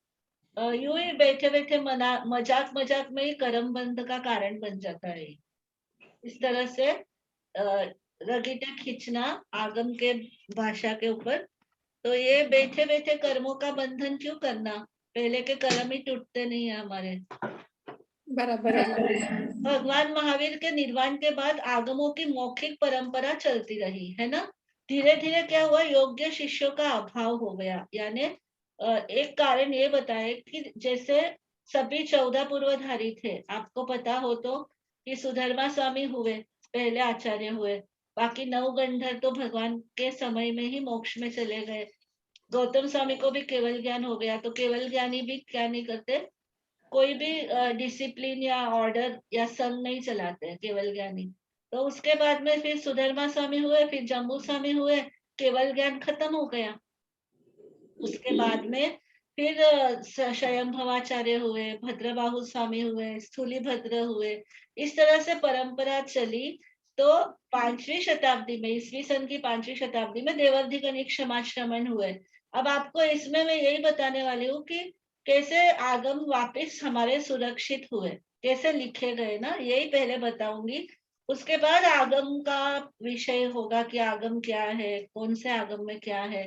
यूं ही बैठे बैठे मजाक मजाक में ही कर्म बंध का कारण बन जाता है। इस तरह से रगीटे खींचना आगम के भाषा के ऊपर, तो ये बैठे बैठे कर्मों का बंधन क्यों करना, पहले के कर्म ही टूटते नहीं है हमारे। बराबर है। भगवान महावीर के निर्वाण के बाद आगमों की मौखिक परंपरा चलती रही है ना। धीरे धीरे क्या हुआ, योग्य शिष्यों का अभाव हो गया। यानी एक कारण ये बताए कि जैसे सभी 14 पूर्वधारी थे, आपको पता हो तो, कि सुधर्मा स्वामी हुए, पहले आचार्य हुए, बाकी 9 गंधर्व तो भगवान के समय में ही मोक्ष में चले गए। गौतम स्वामी को भी केवल ज्ञान हो गया, तो केवल ज्ञानी भी क्या नहीं करते, कोई भी डिसिप्लिन या ऑर्डर या संघ नहीं चलाते केवल ज्ञानी। तो उसके बाद में फिर सुधर्मा स्वामी हुए, फिर जम्बू स्वामी हुए, केवल ज्ञान खत्म हो गया। उसके बाद में फिर स्वयंभवाचार्य हुए, भद्रबाहु स्वामी हुए, स्थूली भद्र हुए, इस तरह से परंपरा चली। तो 5वीं शताब्दी में, ईस्वी सन की 5वीं शताब्दी में देवर्धिगणिक क्षमाश्रमण हुए। अब आपको इसमें मैं यही बताने वाली हूँ कि कैसे आगम वापस हमारे सुरक्षित हुए, कैसे लिखे गए ना, यही पहले बताऊंगी। उसके बाद आगम का विषय होगा कि आगम क्या है, कौन से आगम में क्या है।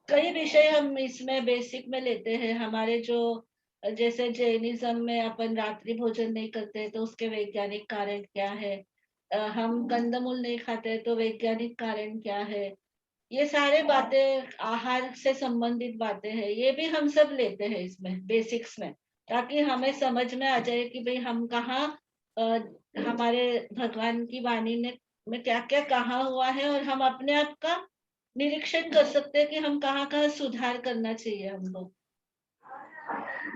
कई विषय हम इसमें बेसिक में लेते हैं। हमारे जो जैसे जैनिज्म में अपन रात्रि भोजन नहीं करते तो उसके वैज्ञानिक कारण क्या है, हम कंदमूल नहीं खाते तो वैज्ञानिक कारण क्या है, ये सारे बातें आहार से संबंधित बातें हैं, ये भी हम सब लेते हैं इसमें बेसिक्स में, ताकि हमें समझ में आ जाए कि भाई हम कहाँ हमारे भगवान की वाणी ने में क्या क्या कहा हुआ है, और हम अपने आप का निरीक्षण कर सकते हैं कि हम कहाँ कहाँ सुधार करना चाहिए हमको।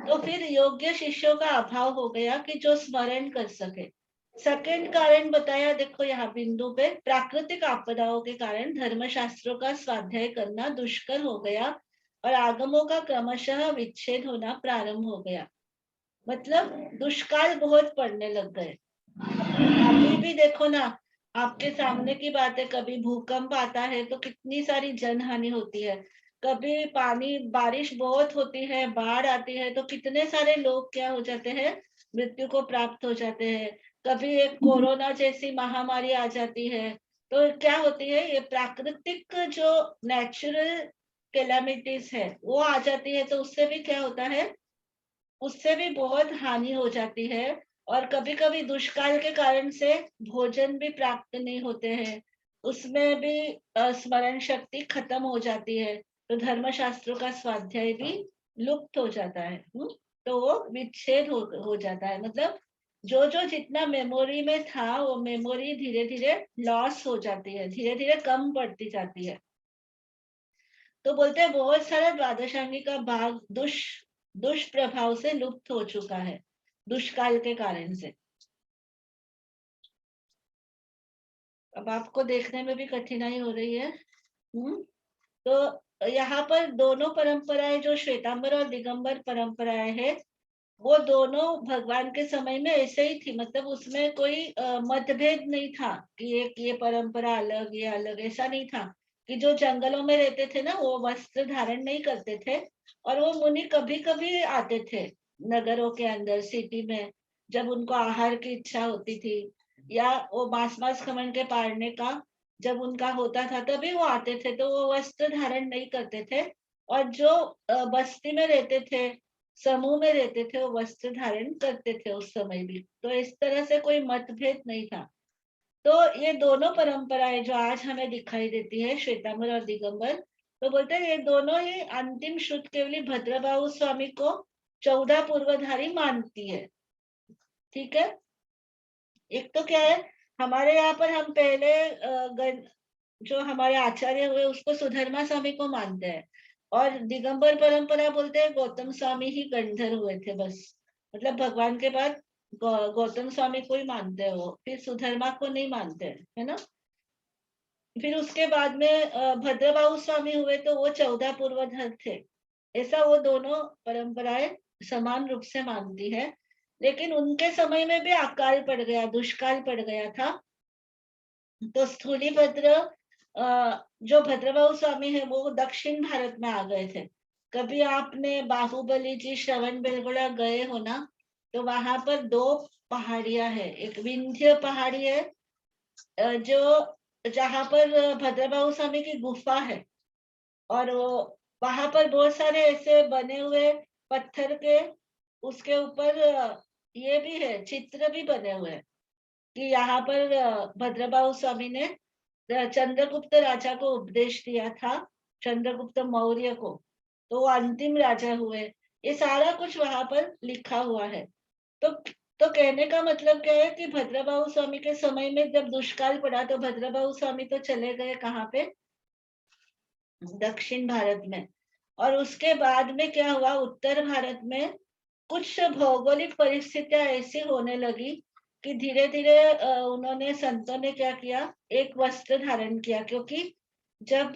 तो फिर योग्य शिष्यों का अभाव हो गया कि जो स्मरण कर सके। सेकंड कारण बताया, देखो यहाँ बिंदु पे, प्राकृतिक आपदाओं के कारण धर्मशास्त्रों का स्वाध्याय करना दुष्कर हो गया और आगमों का क्रमशः विच्छेद होना प्रारंभ हो गया। मतलब दुष्काल बहुत पड़ने लग गए। अभी भी देखो ना, आपके सामने की बात है, कभी भूकंप आता है तो कितनी सारी जनहानि होती है, कभी पानी बारिश बहुत होती है, बाढ़ आती है तो कितने सारे लोग क्या हो जाते हैं, मृत्यु को प्राप्त हो जाते हैं। कभी एक कोरोना जैसी महामारी आ जाती है, तो क्या होती है, ये प्राकृतिक जो नेचुरल कैलामिटीज है वो आ जाती है, तो उससे भी क्या होता है, उससे भी बहुत हानि हो जाती है। और कभी कभी दुष्काल के कारण से भोजन भी प्राप्त नहीं होते हैं, उसमें भी स्मरण शक्ति खत्म हो जाती है, तो धर्मशास्त्रों का स्वाध्याय भी लुप्त हो जाता है। तो वो विच्छेद हो जाता है, मतलब जो जो जितना मेमोरी में था वो मेमोरी धीरे धीरे लॉस हो जाती है, धीरे धीरे कम पड़ती जाती है। तो बोलते हैं बहुत सारा द्वादशांगी का भाग दुष्प्रभाव से लुप्त हो चुका है, दुष्काल के कारण से। अब आपको देखने में भी कठिनाई हो रही है। तो यहाँ पर दोनों परंपराएं, जो श्वेतांबर और दिगंबर परंपराएं है, वो दोनों भगवान के समय में ऐसे ही थी, मतलब उसमें कोई मतभेद नहीं था कि एक ये परंपरा अलग ये अलग, ऐसा नहीं था। कि जो जंगलों में रहते थे ना, वो वस्त्र धारण नहीं करते थे, और वो मुनि कभी कभी आते थे नगरों के अंदर, सिटी में, जब उनको आहार की इच्छा होती थी या वो मांस खमन के पाड़ने का जब उनका होता था तभी वो आते थे। तो वो वस्त्र धारण नहीं करते थे, और जो बस्ती में रहते थे, समूह में रहते थे, वो वस्त्र धारण करते थे उस समय भी। तो इस तरह से कोई मतभेद नहीं था। तो ये दोनों परंपराएं जो आज हमें दिखाई देती है, श्वेतांबर और दिगंबर, तो बोलते हैं ये दोनों ही अंतिम श्रुत केवली भद्रबाहु स्वामी को 14 पूर्वधारी मानती है। ठीक है। एक तो क्या है, हमारे यहाँ पर हम पहले जो हमारे आचार्य हुए उसको सुधर्मा स्वामी को मानते हैं, और दिगंबर परंपरा बोलते हैं गौतम स्वामी ही गंधर हुए थे बस। मतलब भगवान के बाद गौतम स्वामी को ही मानते हैं वो, फिर सुधर्मा को नहीं मानते हैं, है ना। फिर उसके बाद में भद्रबाहु स्वामी हुए तो वो 14 पूर्वधर थे। ऐसा वो दोनों परंपराएं समान रूप से मानती है। लेकिन उनके समय में भी अकाल पड़ गया, दुष्काल पड़ गया था। तो स्थूलीभद्र जो भद्रबाहु स्वामी है वो दक्षिण भारत में आ गए थे। कभी आपने बाहुबली जी श्रवण बेलगोला गए हो ना, तो वहां पर 2 पहाड़ियां है। एक विंध्य पहाड़ी है जो जहां पर भद्रबाहु स्वामी की गुफा है, और वहां पर बहुत सारे ऐसे बने हुए पत्थर के, उसके ऊपर ये भी है, चित्र भी बने हुए हैं कि यहाँ पर भद्रबाहु स्वामी ने चंद्रगुप्त राजा को उपदेश दिया था, चंद्रगुप्त मौर्य को, तो वो अंतिम राजा हुए। ये सारा कुछ वहां पर लिखा हुआ है। तो कहने का मतलब क्या है कि भद्रबाहु स्वामी के समय में जब दुष्काल पड़ा तो भद्रबाहु स्वामी तो चले गए कहाँ पे, दक्षिण भारत में। और उसके बाद में क्या हुआ, उत्तर भारत में कुछ भौगोलिक परिस्थितियां ऐसी होने लगी कि धीरे धीरे उन्होंने, संतों ने क्या किया, एक वस्त्र धारण किया। क्योंकि जब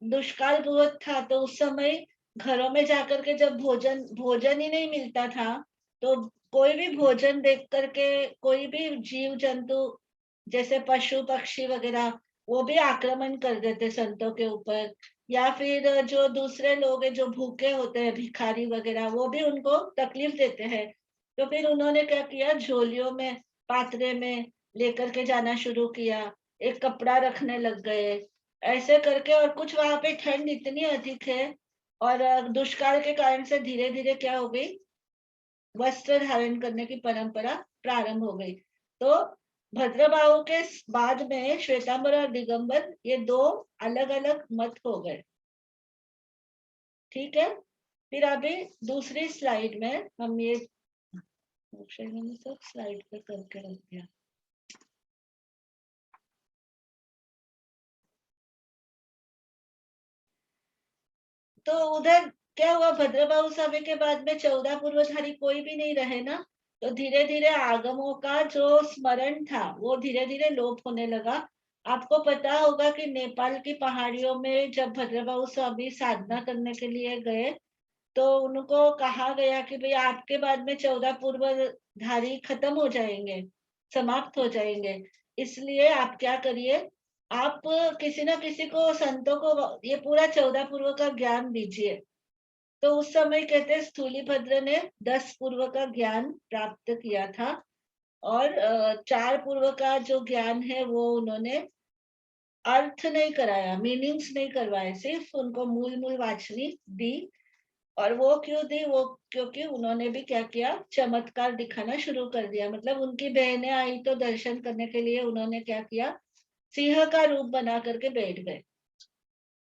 दुष्काल बहुत था तो उस समय घरों में जाकर के जब भोजन ही नहीं मिलता था, तो कोई भी भोजन देख करके कोई भी जीव जंतु जैसे पशु पक्षी वगैरह वो भी आक्रमण कर देते संतों के ऊपर, या फिर जो दूसरे लोग हैं जो भूखे होते हैं, भिखारी वगैरह, वो भी उनको तकलीफ देते हैं। तो फिर उन्होंने क्या किया, झोलियों में, पात्रे में लेकर के जाना शुरू किया, एक कपड़ा रखने लग गए, ऐसे करके। और कुछ वहां पे ठंड इतनी अधिक है और दुष्काल के कारण से धीरे धीरे क्या हो गई, वस्त्र धारण करने की परंपरा प्रारंभ हो गई। तो भद्रबाहु के बाद में श्वेतांबर और दिगंबर ये 2 अलग अलग मत हो गए। ठीक है। फिर अभी दूसरी स्लाइड में हम ये सब स्लाइड पे करके रख दिया। तो उधर क्या हुआ, भद्रबाहु स्वामी के बाद में 14 पूर्वधारी कोई भी नहीं रहे ना, तो धीरे धीरे आगमों का जो स्मरण था वो धीरे धीरे लोप होने लगा। आपको पता होगा कि नेपाल की पहाड़ियों में जब भद्रबाहु स्वामी साधना करने के लिए गए तो उनको कहा गया कि भाई आपके बाद में 14 पूर्वधारी खत्म हो जाएंगे, समाप्त हो जाएंगे, इसलिए आप क्या करिए, आप किसी ना किसी को, संतों को ये पूरा 14 पूर्व का ज्ञान दीजिए। तो उस समय कहते स्थूलीभद्र ने 10 पूर्व का ज्ञान प्राप्त किया था, और 4 पूर्व का जो ज्ञान है वो उन्होंने अर्थ नहीं कराया, मीनिंग्स नहीं करवाए, सिर्फ उनको मूल मूल वाचनी दी। और वो क्यों दी, वो क्योंकि उन्होंने भी क्या किया, चमत्कार दिखाना शुरू कर दिया। मतलब उनकी बहनें आई तो दर्शन करने के लिए उन्होंने क्या किया, सिंह का रूप बना करके बैठ गए।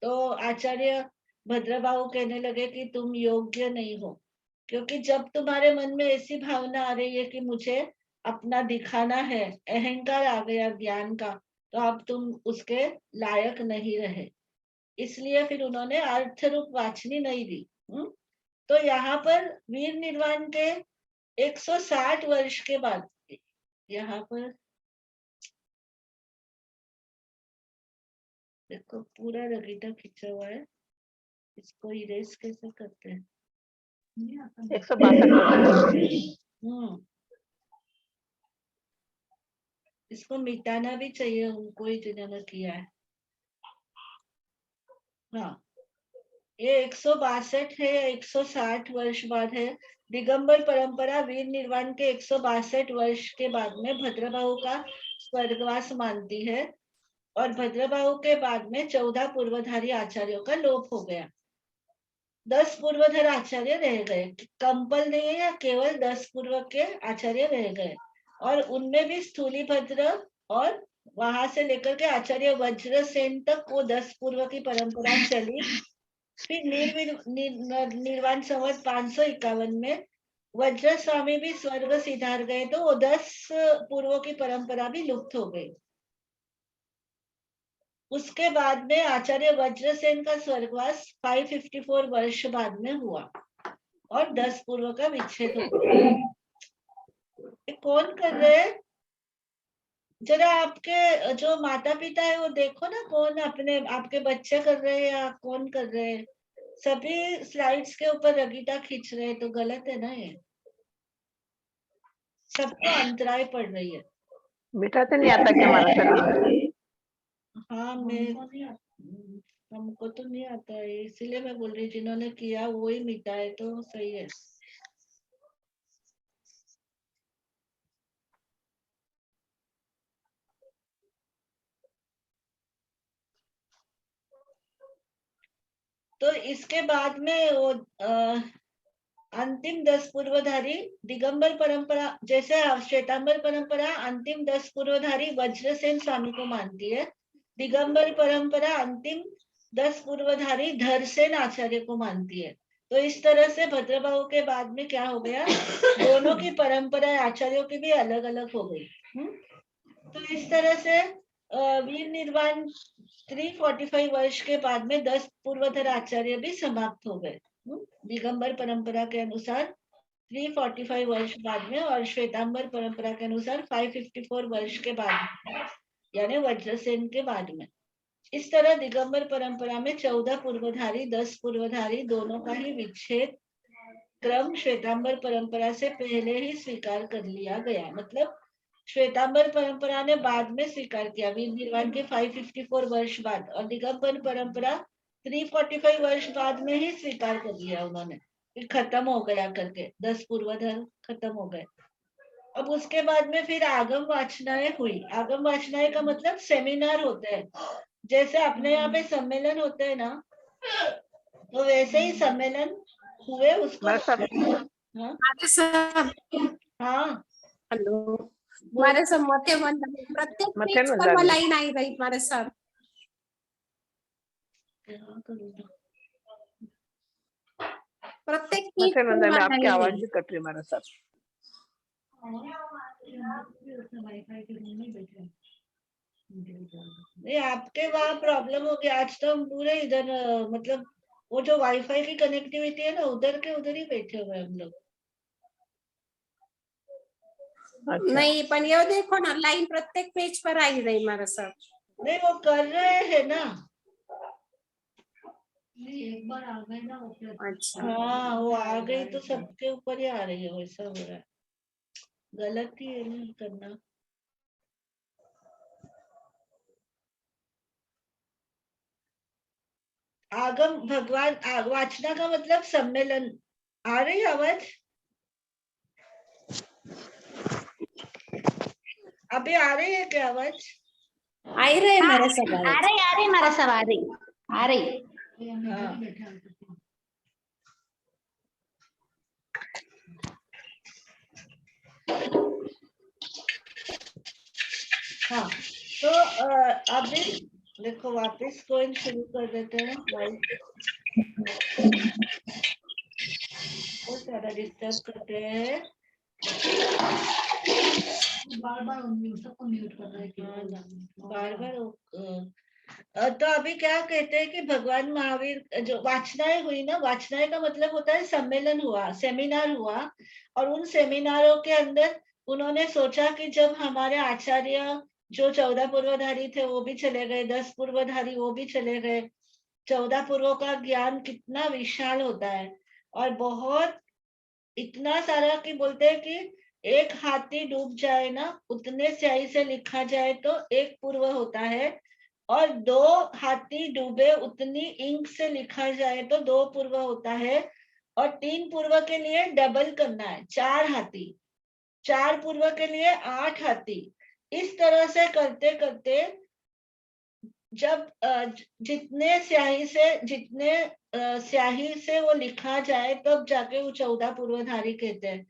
तो आचार्य भद्रबाहु कहने लगे कि तुम योग्य नहीं हो, क्योंकि जब तुम्हारे मन में ऐसी भावना आ रही है कि मुझे अपना दिखाना है, अहंकार आ गया ज्ञान का, तो अब तुम उसके लायक नहीं रहे। इसलिए फिर उन्होंने अर्थ रूप वाचनी नहीं दी। तो यहाँ पर वीर निर्वाण के 160 वर्ष के बाद, यहाँ पर देखो पूरा रगीटा खींचा हुआ है, इसको इरेज कैसे करते हैं, 162 इसको मिटाना भी चाहिए उनको ही जिन्होंने किया है। हाँ, ये 162 है या 160 वर्ष बाद है। दिगंबर परंपरा वीर निर्वाण के 162 वर्ष के बाद में भद्रबाहु का स्वर्गवास मानती है और भद्रबाहु के बाद में 14 पूर्वधारी आचार्यों का लोप हो गया। 10 पूर्वधर आचार्य रह गए, कंपल नहीं है, या केवल 10 पूर्व के आचार्य रह गए और उनमें भी स्थूलीभद्र और वहां से लेकर के आचार्य वज्रसेन तक वो 10 पूर्व की परंपरा चली। फिर निर्वाण संवत 551 में वज्र स्वामी भी स्वर्ग सिधार गए तो वो 10 पूर्वों की परंपरा भी लुप्त हो गई। उसके बाद में आचार्य वज्रसेन का स्वर्गवास 554 वर्ष बाद में हुआ और 10 पूर्व का विच्छेद हो गया। कौन कर रहे हैं? जरा आपके जो माता पिता है वो देखो ना, कौन अपने आपके बच्चे कर रहे हैं या कौन कर रहे हैं। सभी स्लाइड्स के ऊपर रगीटा खींच रहे हैं तो गलत है ना, ये सबको अंतराय पड़ रही है। मीठा तो नहीं आता क्या हमारा सर? हाँ, हमको तो नहीं आता है, इसीलिए मैं बोल रही, जिन्होंने किया वो ही मिटा है तो सही है। तो इसके बाद में वो अंतिम 10 पूर्वधारी दिगंबर परंपरा, जैसे श्वेतांबर परंपरा अंतिम 10 पूर्वधारी वज्रसेन स्वामी को मानती है, दिगंबर परंपरा अंतिम 10 पूर्वधारी धरसेन आचार्य को मानती है। तो इस तरह से भद्रबाहु के बाद में क्या हो गया, दोनों की परंपरा आचार्यों की भी अलग अलग हो गई। तो इस तरह से वीर निर्वाण 345 वर्ष के बाद में 10 पूर्वधर आचार्य भी समाप्त हो गए दिगंबर परंपरा के अनुसार 345 वर्ष बाद में, और श्वेतांबर परंपरा के अनुसार 554 वर्ष के बाद में, यानी वज्रसेन के बाद में। इस तरह दिगंबर परंपरा में 14 पूर्वधारी 10 पूर्वधारी दोनों का ही विच्छेद क्रम श्वेतांबर परंपरा से पहले ही स्वीकार कर लिया गया। मतलब श्वेतांबर परंपरा ने बाद में स्वीकार किया, वीर निर्वाण के 554 वर्ष बाद, और दिगंबर परंपरा 345 वर्ष बाद में ही स्वीकार कर लिया उन्होंने, खत्म हो गया करके, 10 पूर्वधर खत्म हो गए। अब उसके बाद में फिर आगम वाचनाएं हुई। आगम वाचनाएं का मतलब सेमिनार होते हैं, जैसे अपने यहाँ पे सम्मेलन होते हैं ना, तो वैसे ही सम्मेलन हुए उसको। हाँ, हेलो, मारे सब मते प्रत्येक पेज पर वो लाइन आई रही मारे सर। प्रत्येक पेज में आपकी आवाज भी कट रही हमारे साथ। नहीं, आपके वहाँ प्रॉब्लम हो गया। आज तो हम पूरे इधर मतलब वो जो वाईफाई की कनेक्टिविटी है ना, उधर के उधर ही बैठे हुए हम लोग। अच्छा। नहीं, पर ये देखो ना, लाइन प्रत्येक पेज पर आई रही हमारे साथ। नहीं, वो कर रहे हैं ना, एक बार आ गए ना। अच्छा, हाँ, वो आ गई तो सबके ऊपर ही आ रही है, वैसा हो रहा है। गलत ही है ना करना। आगम भगवान वाचना का मतलब सम्मेलन। आ रही आवाज? अभी आ रही है क्या आवाज? आ रहे हमारे सब, आ रही हमारा सब आ रही। हाँ, तो अभी देखो वापस कोइन शुरू कर देते हैं। बहुत सारा डिस्टर्ब करते हैं, बार-बार सबको म्यूट कर रहे हैं, बार-बार। तो अभी क्या कहते हैं कि भगवान महावीर जो वाचनाएं हुई ना, वाचनाएं का मतलब होता है सम्मेलन हुआ, सेमिनार हुआ, और उन सेमिनारों के अंदर उन्होंने सोचा कि जब हमारे आचार्य जो 14 पूर्वधारी थे वो भी चले गए, 10 पूर्वधारी वो भी चले गए, 14 पूर्वों का ज्ञान कितना विशाल होता है, और बहुत इतना सारा कि बोलते हैं कि एक हाथी डूब जाए ना, उतने स्याही से लिखा जाए तो एक पूर्व होता है, और 2 हाथी डूबे उतनी इंक से लिखा जाए तो 2 पूर्व होता है, और 3 पूर्व के लिए डबल करना है, 4 हाथी, 4 पूर्व के लिए 8 हाथी। इस तरह से करते करते जब जितने स्याही से वो लिखा जाए तब जाके वो 14 पूर्वधारी कहते हैं,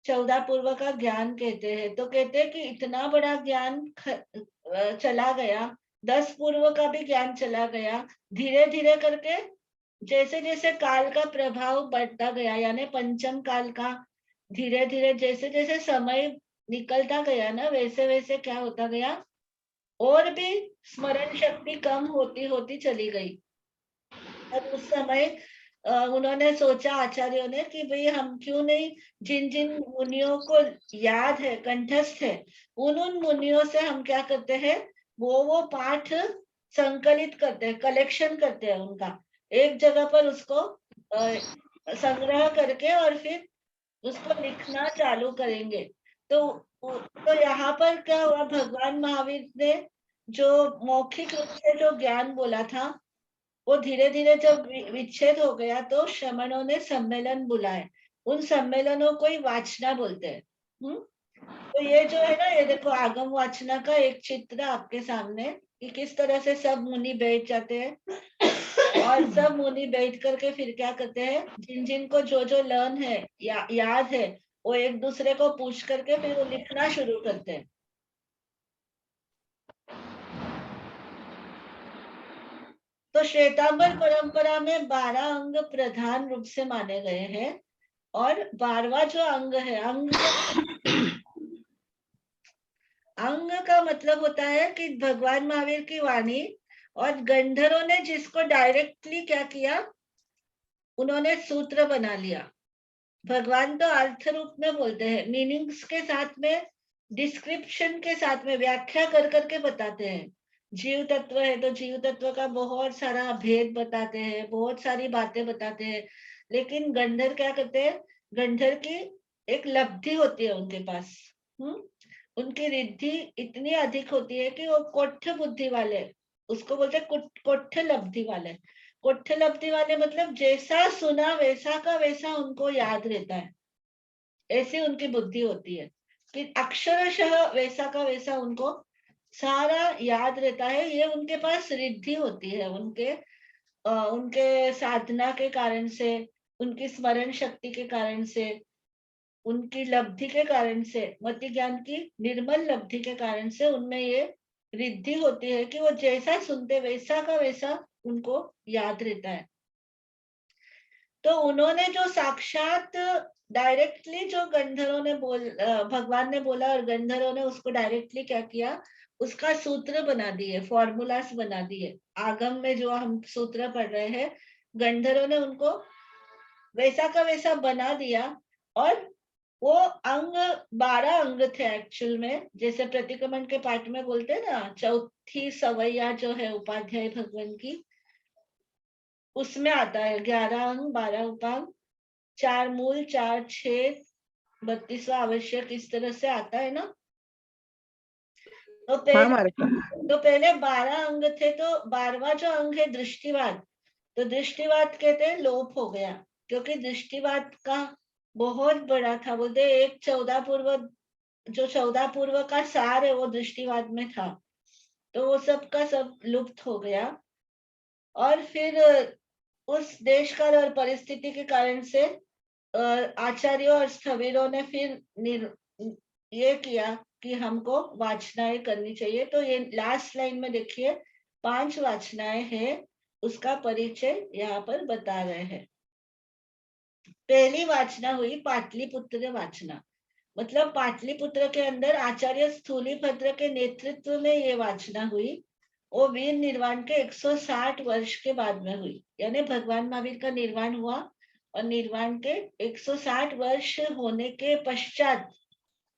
14 पूर्व का ज्ञान कहते हैं। तो कहते हैं कि इतना बड़ा ज्ञान चला गया, 10 पूर्व का भी ज्ञान चला गया, धीरे धीरे करके जैसे जैसे काल का प्रभाव बढ़ता गया, यानी पंचम काल का धीरे धीरे जैसे जैसे समय निकलता गया ना, वैसे वैसे क्या होता गया, और भी स्मरण शक्ति कम होती होती चली गई। और उस समय उन्होंने सोचा, आचार्यों ने, कि भाई हम क्यों नहीं जिन जिन मुनियों को याद है, कंठस्थ है, उन मुनियों से हम क्या करते हैं, वो पाठ संकलित करते हैं, कलेक्शन करते हैं उनका, एक जगह पर उसको संग्रह करके और फिर उसको लिखना चालू करेंगे। तो यहाँ पर क्या हुआ, भगवान महावीर ने जो मौखिक रूप से जो ज्ञान बोला था, वो धीरे धीरे जब विच्छेद हो गया तो श्रमणों ने सम्मेलन बुलाए, उन सम्मेलनों को ही वाचना बोलते हैं। तो ये जो है ना, ये देखो आगम वाचना का एक चित्र आपके सामने, कि किस तरह से सब मुनि बैठ जाते हैं, और सब मुनि बैठ करके फिर क्या करते हैं, जिन जिन को जो जो लर्न है याद है, वो एक दूसरे को पूछ करके फिर वो लिखना शुरू करते हैं। तो श्वेतांबर परंपरा में 12 अंग प्रधान रूप से माने गए हैं, और 12वां जो अंग है, अंग का मतलब होता है कि भगवान महावीर की वाणी, और गंधर्वों ने जिसको डायरेक्टली क्या किया, उन्होंने सूत्र बना लिया। भगवान तो अर्थ रूप में बोलते हैं, मीनिंग्स के साथ में, डिस्क्रिप्शन के साथ में, व्याख्या कर करके बताते हैं। जीव तत्व है तो जीव तत्व का बहुत सारा भेद बताते हैं, बहुत सारी बातें बताते हैं। लेकिन गंधर्व क्या करते हैं, गंधर्व की एक लब्धि होती है उनके पास, उनकी रिद्धि इतनी अधिक होती है कि वो कोट्ठ बुद्धि वाले, उसको बोलते हैं कोट्ठ लब्धि वाले। कोट्ठ लब्धि वाले मतलब जैसा सुना वैसा का वैसा उनको याद रहता है, ऐसी उनकी बुद्धि होती है कि अक्षरशः वैसा का वैसा उनको सारा याद रहता है। ये उनके पास रिद्धि होती है, उनके साधना के कारण से, उनकी स्मरण शक्ति के कारण से, उनकी लब्धि के कारण से, मति ज्ञान की निर्मल लब्धि के कारण से उनमें ये रिद्धि होती है कि वो जैसा सुनते वैसा का वैसा उनको याद रहता है। तो उन्होंने जो साक्षात डायरेक्टली जो गंधर्वों ने भगवान ने बोला, और गंधर्वों ने उसको डायरेक्टली क्या किया, उसका सूत्र बना दिए, फॉर्मूलास बना दिए। आगम में जो हम सूत्र पढ़ रहे हैं, गंधर्वों ने उनको वैसा का वैसा बना दिया। और वो अंग 12 अंग थे एक्चुअल में, जैसे प्रतिक्रमण के पाठ में बोलते हैं ना, चौथी सवैया जो है उपाध्याय भगवान की, उसमें आता है 11 अंग, 12 उपांग, 4 मूल, 4 छेद, 32वां आवश्यक, इस तरह से आता है ना। तो पहले 12 अंग थे, तो 12वां जो अंग है दृष्टिवाद, तो दृष्टिवाद कहते हैं लोप हो गया, क्योंकि दृष्टिवाद का बहुत बड़ा था। बोलते एक 14 पूर्व, जो 14 पूर्व का सार है वो दृष्टिवाद में था, तो वो सब का सब लुप्त हो गया। और फिर उस देश काल और परिस्थिति के कारण से आचार्यों और स्थविरों ने फिर ये किया कि हमको वाचनाएं करनी चाहिए। तो ये लास्ट लाइन में देखिए 5 वाचनाएं हैं, उसका परिचय यहाँ पर बता रहे हैं। पहली वाचना हुई पाटलिपुत्र वाचना, मतलब पाटलिपुत्र के अंदर आचार्य स्थूलीभद्र के नेतृत्व में ये वाचना हुई। वो वीर निर्वाण के 160 वर्ष के बाद में हुई, यानी भगवान महावीर का निर्वाण हुआ और निर्वाण के 160 वर्ष होने के पश्चात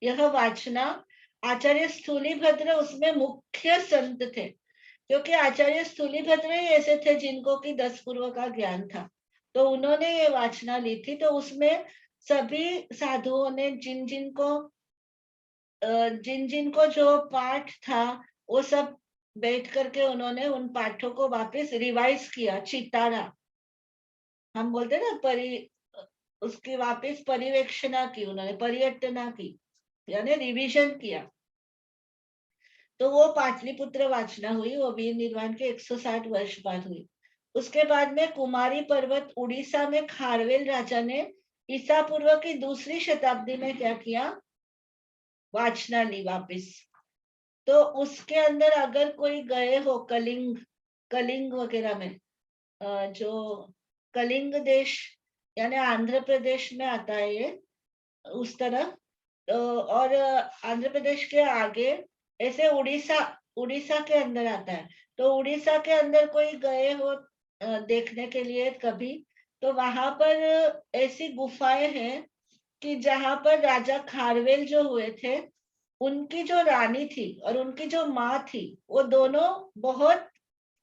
यह वाचना, आचार्य स्थूलीभद्र उसमें मुख्य संत थे, क्योंकि आचार्य स्थूलीभद्र ही ऐसे थे जिनको कि 10 पूर्व का ज्ञान था, तो उन्होंने ये वाचना ली थी। तो उसमें सभी साधुओं ने जिन जिन को जो पाठ था वो सब बैठ करके उन्होंने उन पाठों को वापस रिवाइज किया, चितारा हम बोलते ना, उसकी वापस परिवेक्षणा की उन्होंने, पर्यटना की, यानी रिवीजन किया। तो वो पाटलिपुत्र वाचना हुई, वो वीर निर्वाण के 160 वर्ष बाद हुई। उसके बाद में कुमारी पर्वत उड़ीसा में खारवेल राजा ने ईसा पूर्व की 2री शताब्दी में क्या किया, वाचना ली वापस। तो उसके अंदर अगर कोई गए हो कलिंग वगैरह में, जो कलिंग देश यानी आंध्र प्रदेश में आता है ये, उस तरफ, और आंध्र प्रदेश के आगे ऐसे उड़ीसा के अंदर आता है। तो उड़ीसा के अंदर कोई गए हो देखने के लिए कभी, तो वहां पर ऐसी गुफाएं हैं कि जहां पर राजा खारवेल जो हुए थे, उनकी जो रानी थी और उनकी जो माँ थी, वो दोनों बहुत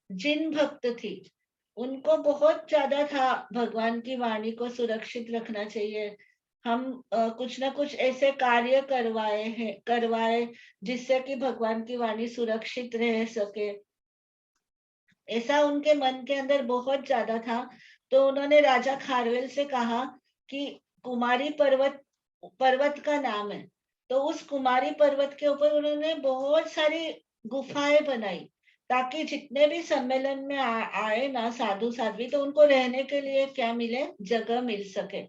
जिन भक्त थी। उनको बहुत ज्यादा था भगवान की वाणी को सुरक्षित रखना चाहिए, हम कुछ ना कुछ ऐसे कार्य करवाए जिससे कि भगवान की वाणी सुरक्षित रह सके, ऐसा उनके मन के अंदर बहुत ज्यादा था। तो उन्होंने राजा खारवेल से कहा कि कुमारी पर्वत का नाम है, तो उस कुमारी पर्वत के ऊपर उन्होंने बहुत सारी गुफाएं बनाई, ताकि जितने भी सम्मेलन में आए ना साधु साध्वी, तो उनको रहने के लिए क्या मिले, जगह मिल सके।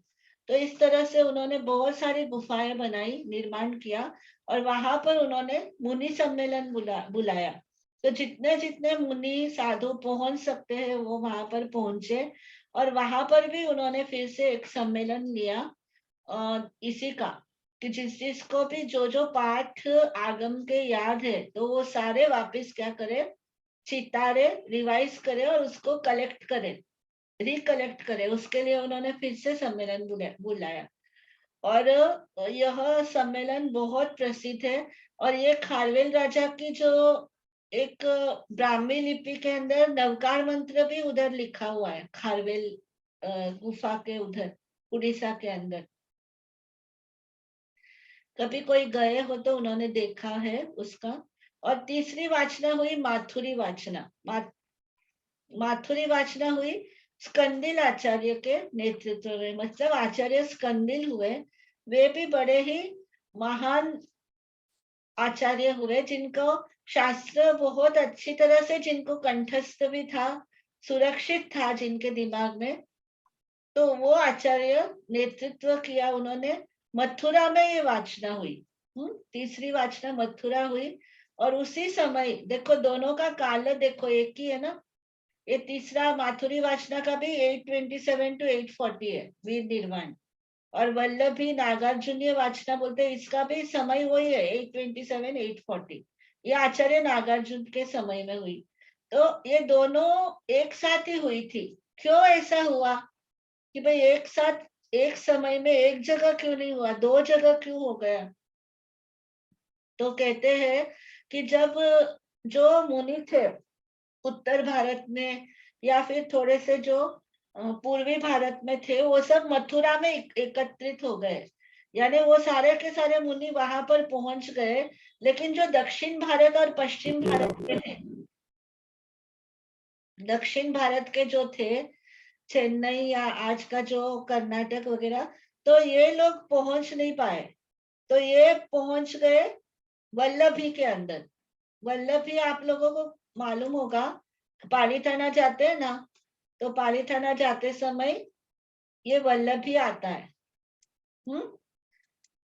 तो इस तरह से उन्होंने बहुत सारी गुफाएं बनाई, निर्माण किया, और वहां पर उन्होंने मुनि सम्मेलन बुलाया। तो जितने जितने मुनि साधु पहुंच सकते हैं वो वहां पर पहुंचे, और वहां पर भी उन्होंने फिर से एक सम्मेलन लिया इसी का, कि जिसको भी जो जो पाठ आगम के याद है, तो वो सारे वापस क्या करे, चितारे, रिवाइज करे और उसको कलेक्ट करे, रिकलेक्ट करे। उसके लिए उन्होंने फिर से सम्मेलन बुलाया, और यह सम्मेलन बहुत प्रसिद्ध है। और ये खारवेल राजा की जो एक ब्राह्मी लिपि के अंदर नवकार मंत्र भी उधर लिखा हुआ है, खारवेल गुफा के उधर उड़ीसा के अंदर। कभी कोई गए हो तो उन्होंने देखा है उसका। और 3री वाचना हुई माथुरी वाचना। माथुरी वाचना हुई स्कंदिल आचार्य के नेतृत्व में, मतलब आचार्य स्कंदिल हुए, वे भी बड़े ही महान आचार्य हुए, जिनको शास्त्र बहुत अच्छी तरह से, जिनको कंठस्थ भी था, सुरक्षित था जिनके दिमाग में। तो वो आचार्य नेतृत्व किया उन्होंने। मथुरा में ये वाचना हुई, 3री वाचना मथुरा हुई। और उसी समय देखो, दोनों का काल देखो एक ही है ना। ये 3रा माथुरी वाचना का भी 827 to 840 है, वीर निर्वाण। और वल्लभी नागार्जुनीय वाचना बोलते हैं, इसका भी समय वही है, 827 840। ये आचार्य नागार्जुन के समय में हुई। तो ये दोनों एक साथ ही हुई थी। क्यों ऐसा हुआ कि भाई एक साथ एक समय में एक जगह क्यों नहीं हुआ, 2 जगह क्यों हो गया? तो कहते हैं कि जब जो मुनि थे उत्तर भारत में, या फिर थोड़े से जो पूर्वी भारत में थे, वो सब मथुरा में एकत्रित हो गए, यानी वो सारे के सारे मुनि वहां पर पहुंच गए। लेकिन जो दक्षिण भारत और पश्चिम भारत के थे, दक्षिण भारत के जो थे, चेन्नई या आज का जो कर्नाटक वगैरह, तो ये लोग पहुंच नहीं पाए। तो ये पहुंच गए वल्लभी के अंदर। वल्लभी आप लोगों को मालूम होगा, पालीथाना जाते हैं ना, तो पालीथाना जाते समय ये वल्लभी आता है।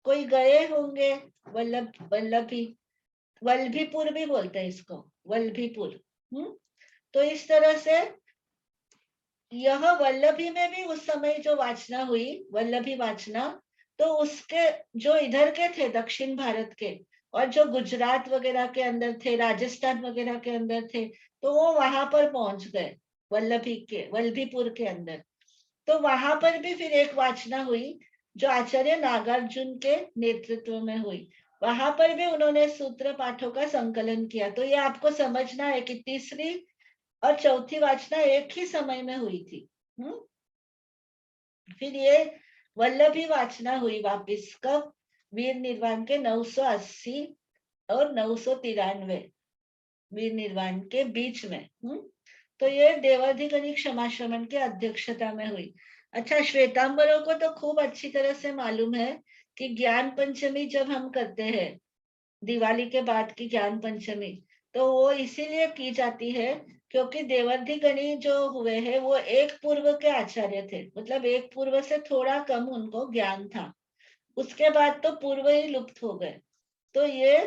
कोई गए होंगे वल्लभी, वल्लभीपुर भी बोलते हैं इसको, वल्लभीपुर। तो इस तरह से यह वल्लभी में भी उस समय जो वाचना हुई, वल्लभी वाचना, तो उसके जो इधर के थे दक्षिण भारत के, और जो गुजरात वगैरह के अंदर थे, राजस्थान वगैरह के अंदर थे, तो वो वहां पर पहुंच गए, वल्लभीपुर के अंदर। तो वहां पर भी फिर एक वाचना हुई जो आचार्य नागार्जुन के नेतृत्व में हुई। वहां पर भी उन्होंने सूत्र पाठों का संकलन किया। तो ये आपको समझना है कि 3री और 4थी वाचना एक ही समय में हुई थी। फिर ये वल्लभी वाचना हुई वापिस कब, वीर निर्वाण के 980 और 993 वीर निर्वाण के बीच में। तो ये देवाधिगणिक क्षमाश्रमण की अध्यक्षता में हुई। अच्छा, श्वेतांबरों को तो खूब अच्छी तरह से मालूम है कि ज्ञान पंचमी जब हम करते हैं, दिवाली के बाद की ज्ञान पंचमी, तो वो इसीलिए की जाती है क्योंकि देवाधिगणी जो हुए हैं वो एक पूर्व के आचार्य थे, मतलब एक पूर्व से थोड़ा कम उनको ज्ञान था। उसके बाद तो पूर्व ही लुप्त हो गए। तो ये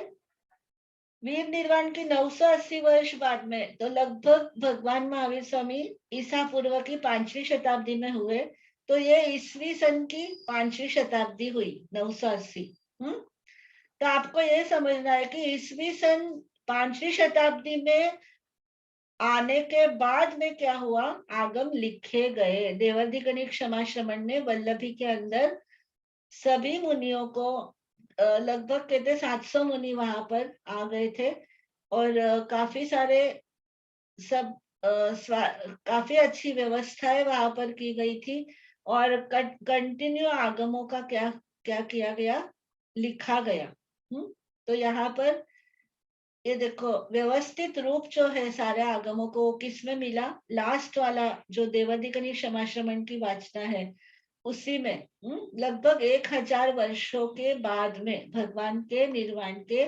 वीर निर्वाण की 980 वर्ष बाद में, तो लगभग भगवान महावीर स्वामी ईसा पूर्व की 5वीं शताब्दी में हुए। तो ये ईसवी सन की 5वीं शताब्दी हुई 980। तो आपको ये समझना है कि ईसवी सन 5वीं शताब्दी में आने के बाद में क्या हुआ, आगम लिखे गए। देवाधिगणिक क्षमाश्रमण ने वल्लभी के अंदर सभी मुनियों को, लगभग कहते 700 मुनि वहां पर आ गए थे, और काफी सारे सब काफी अच्छी व्यवस्थाएं वहां पर की गई थी, और कंटिन्यू आगमों का क्या क्या किया गया, लिखा गया। तो यहाँ पर ये देखो, व्यवस्थित रूप जो है सारे आगमों को किस में मिला, लास्ट वाला जो देवाधिगणिक क्षमाश्रमण की वाचना है उसी में। लगभग 1000 वर्षों के बाद में, भगवान के निर्वाण के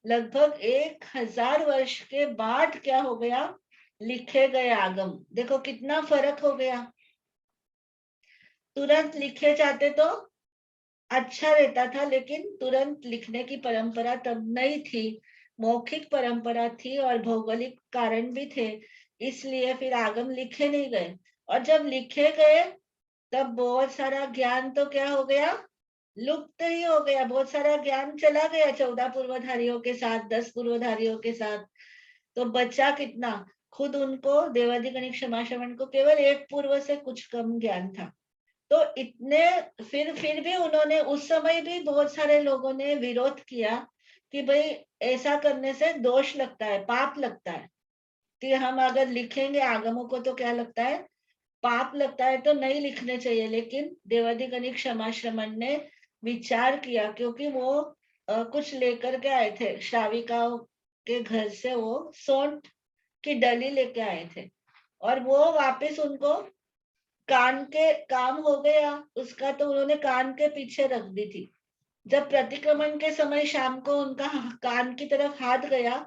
लगभग 1000 वर्ष के बाद क्या हो गया, लिखे गए आगम। देखो कितना फर्क हो गया। तुरंत लिखे जाते तो अच्छा रहता था, लेकिन तुरंत लिखने की परंपरा तब नहीं थी, मौखिक परंपरा थी और भौगोलिक कारण भी थे, इसलिए फिर आगम लिखे नहीं गए। और जब लिखे गए तब बहुत सारा ज्ञान तो क्या हो गया, लुप्त ही हो गया। बहुत सारा ज्ञान चला गया 14 पूर्वधारियों के साथ, 10 पूर्वधारियों के साथ। तो बचा कितना, खुद उनको देवाधिगणिक क्षमाश्रमण को केवल एक पूर्व से कुछ कम ज्ञान था। तो इतने फिर भी उन्होंने, उस समय भी बहुत सारे लोगों ने विरोध किया कि भाई ऐसा करने से दोष लगता है, पाप लगता है, कि हम अगर लिखेंगे आगमों को तो क्या लगता है, पाप लगता है, तो नहीं लिखने चाहिए। लेकिन देवाधिगणिक क्षमाश्रमण ने विचार किया, क्योंकि वो कुछ लेकर के आए थे, श्राविकाओं के घर से वो सोंठ की डली लेके आए थे, और वो वापस उनको कान के काम हो गया उसका, तो उन्होंने कान के पीछे रख दी थी। जब प्रतिक्रमण के समय शाम को उनका कान की तरफ हाथ गया,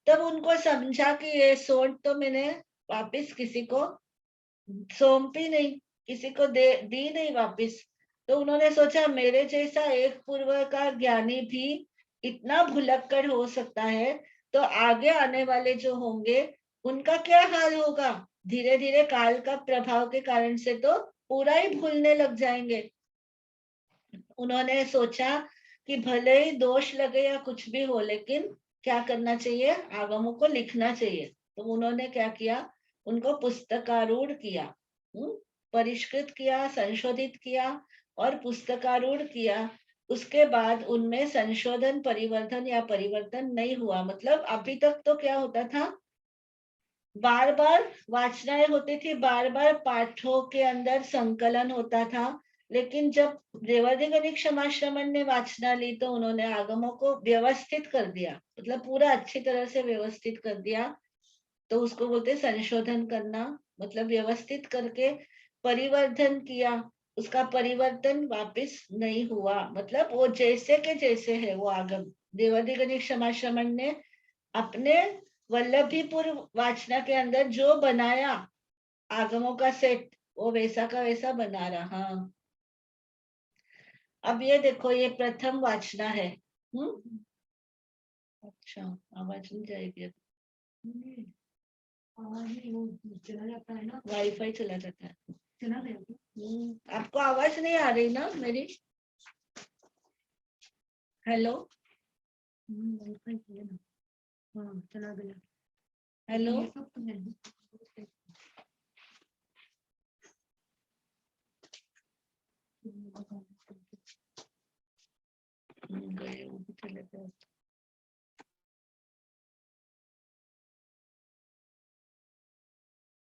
तब उनको समझा कि ये सोंठ तो मैंने वापस किसी को सौंपी नहीं, किसी को दी नहीं वापस। तो उन्होंने सोचा मेरे जैसा एक पूर्व का ज्ञानी भी इतना भुलक्कड़ हो सकता है, तो आगे आने वाले जो होंगे उनका क्या हाल होगा। धीरे धीरे काल का प्रभाव के कारण से तो पूरा ही भूलने लग जाएंगे। उन्होंने सोचा कि भले ही दोष लगे या कुछ भी हो, लेकिन क्या करना चाहिए, आगमों को लिखना चाहिए। तो उन्होंने क्या किया, उनको पुस्तकारूढ़ किया, परिष्कृत किया, संशोधित किया और पुस्तकारूढ़ किया। उसके बाद उनमें संशोधन, परिवर्धन या परिवर्तन नहीं हुआ। मतलब अभी तक तो क्या होता था, बार बार वाचनाएं होती थी, बार बार पाठों के अंदर संकलन होता था। लेकिन जब देवाधिगणिक क्षमाश्रमण ने वाचना ली तो उन्होंने आगमों को व्यवस्थित कर दिया, मतलब पूरा अच्छी तरह से व्यवस्थित कर दिया। तो उसको बोलते संशोधन करना, मतलब व्यवस्थित करके परिवर्धन किया। उसका परिवर्तन वापस नहीं हुआ, मतलब वो जैसे के जैसे है वो आगम। देवाधिगणिक क्षमाश्रमण ने अपने वल्लभीपुर वाचना के अंदर जो बनाया आगमों का सेट, वो वैसा का वैसा बना रहा। अब ये देखो, ये प्रथम वाचना है। अच्छा, आवाज नहीं जाएगी अब। चला जाता है ना, वाईफाई चला जाता है, चला गया। आपको आवाज नहीं आ रही ना मेरी? हेलो, वाईफाई चला ना, हाँ चला गया। हेलो, गए, वो भी चले गए।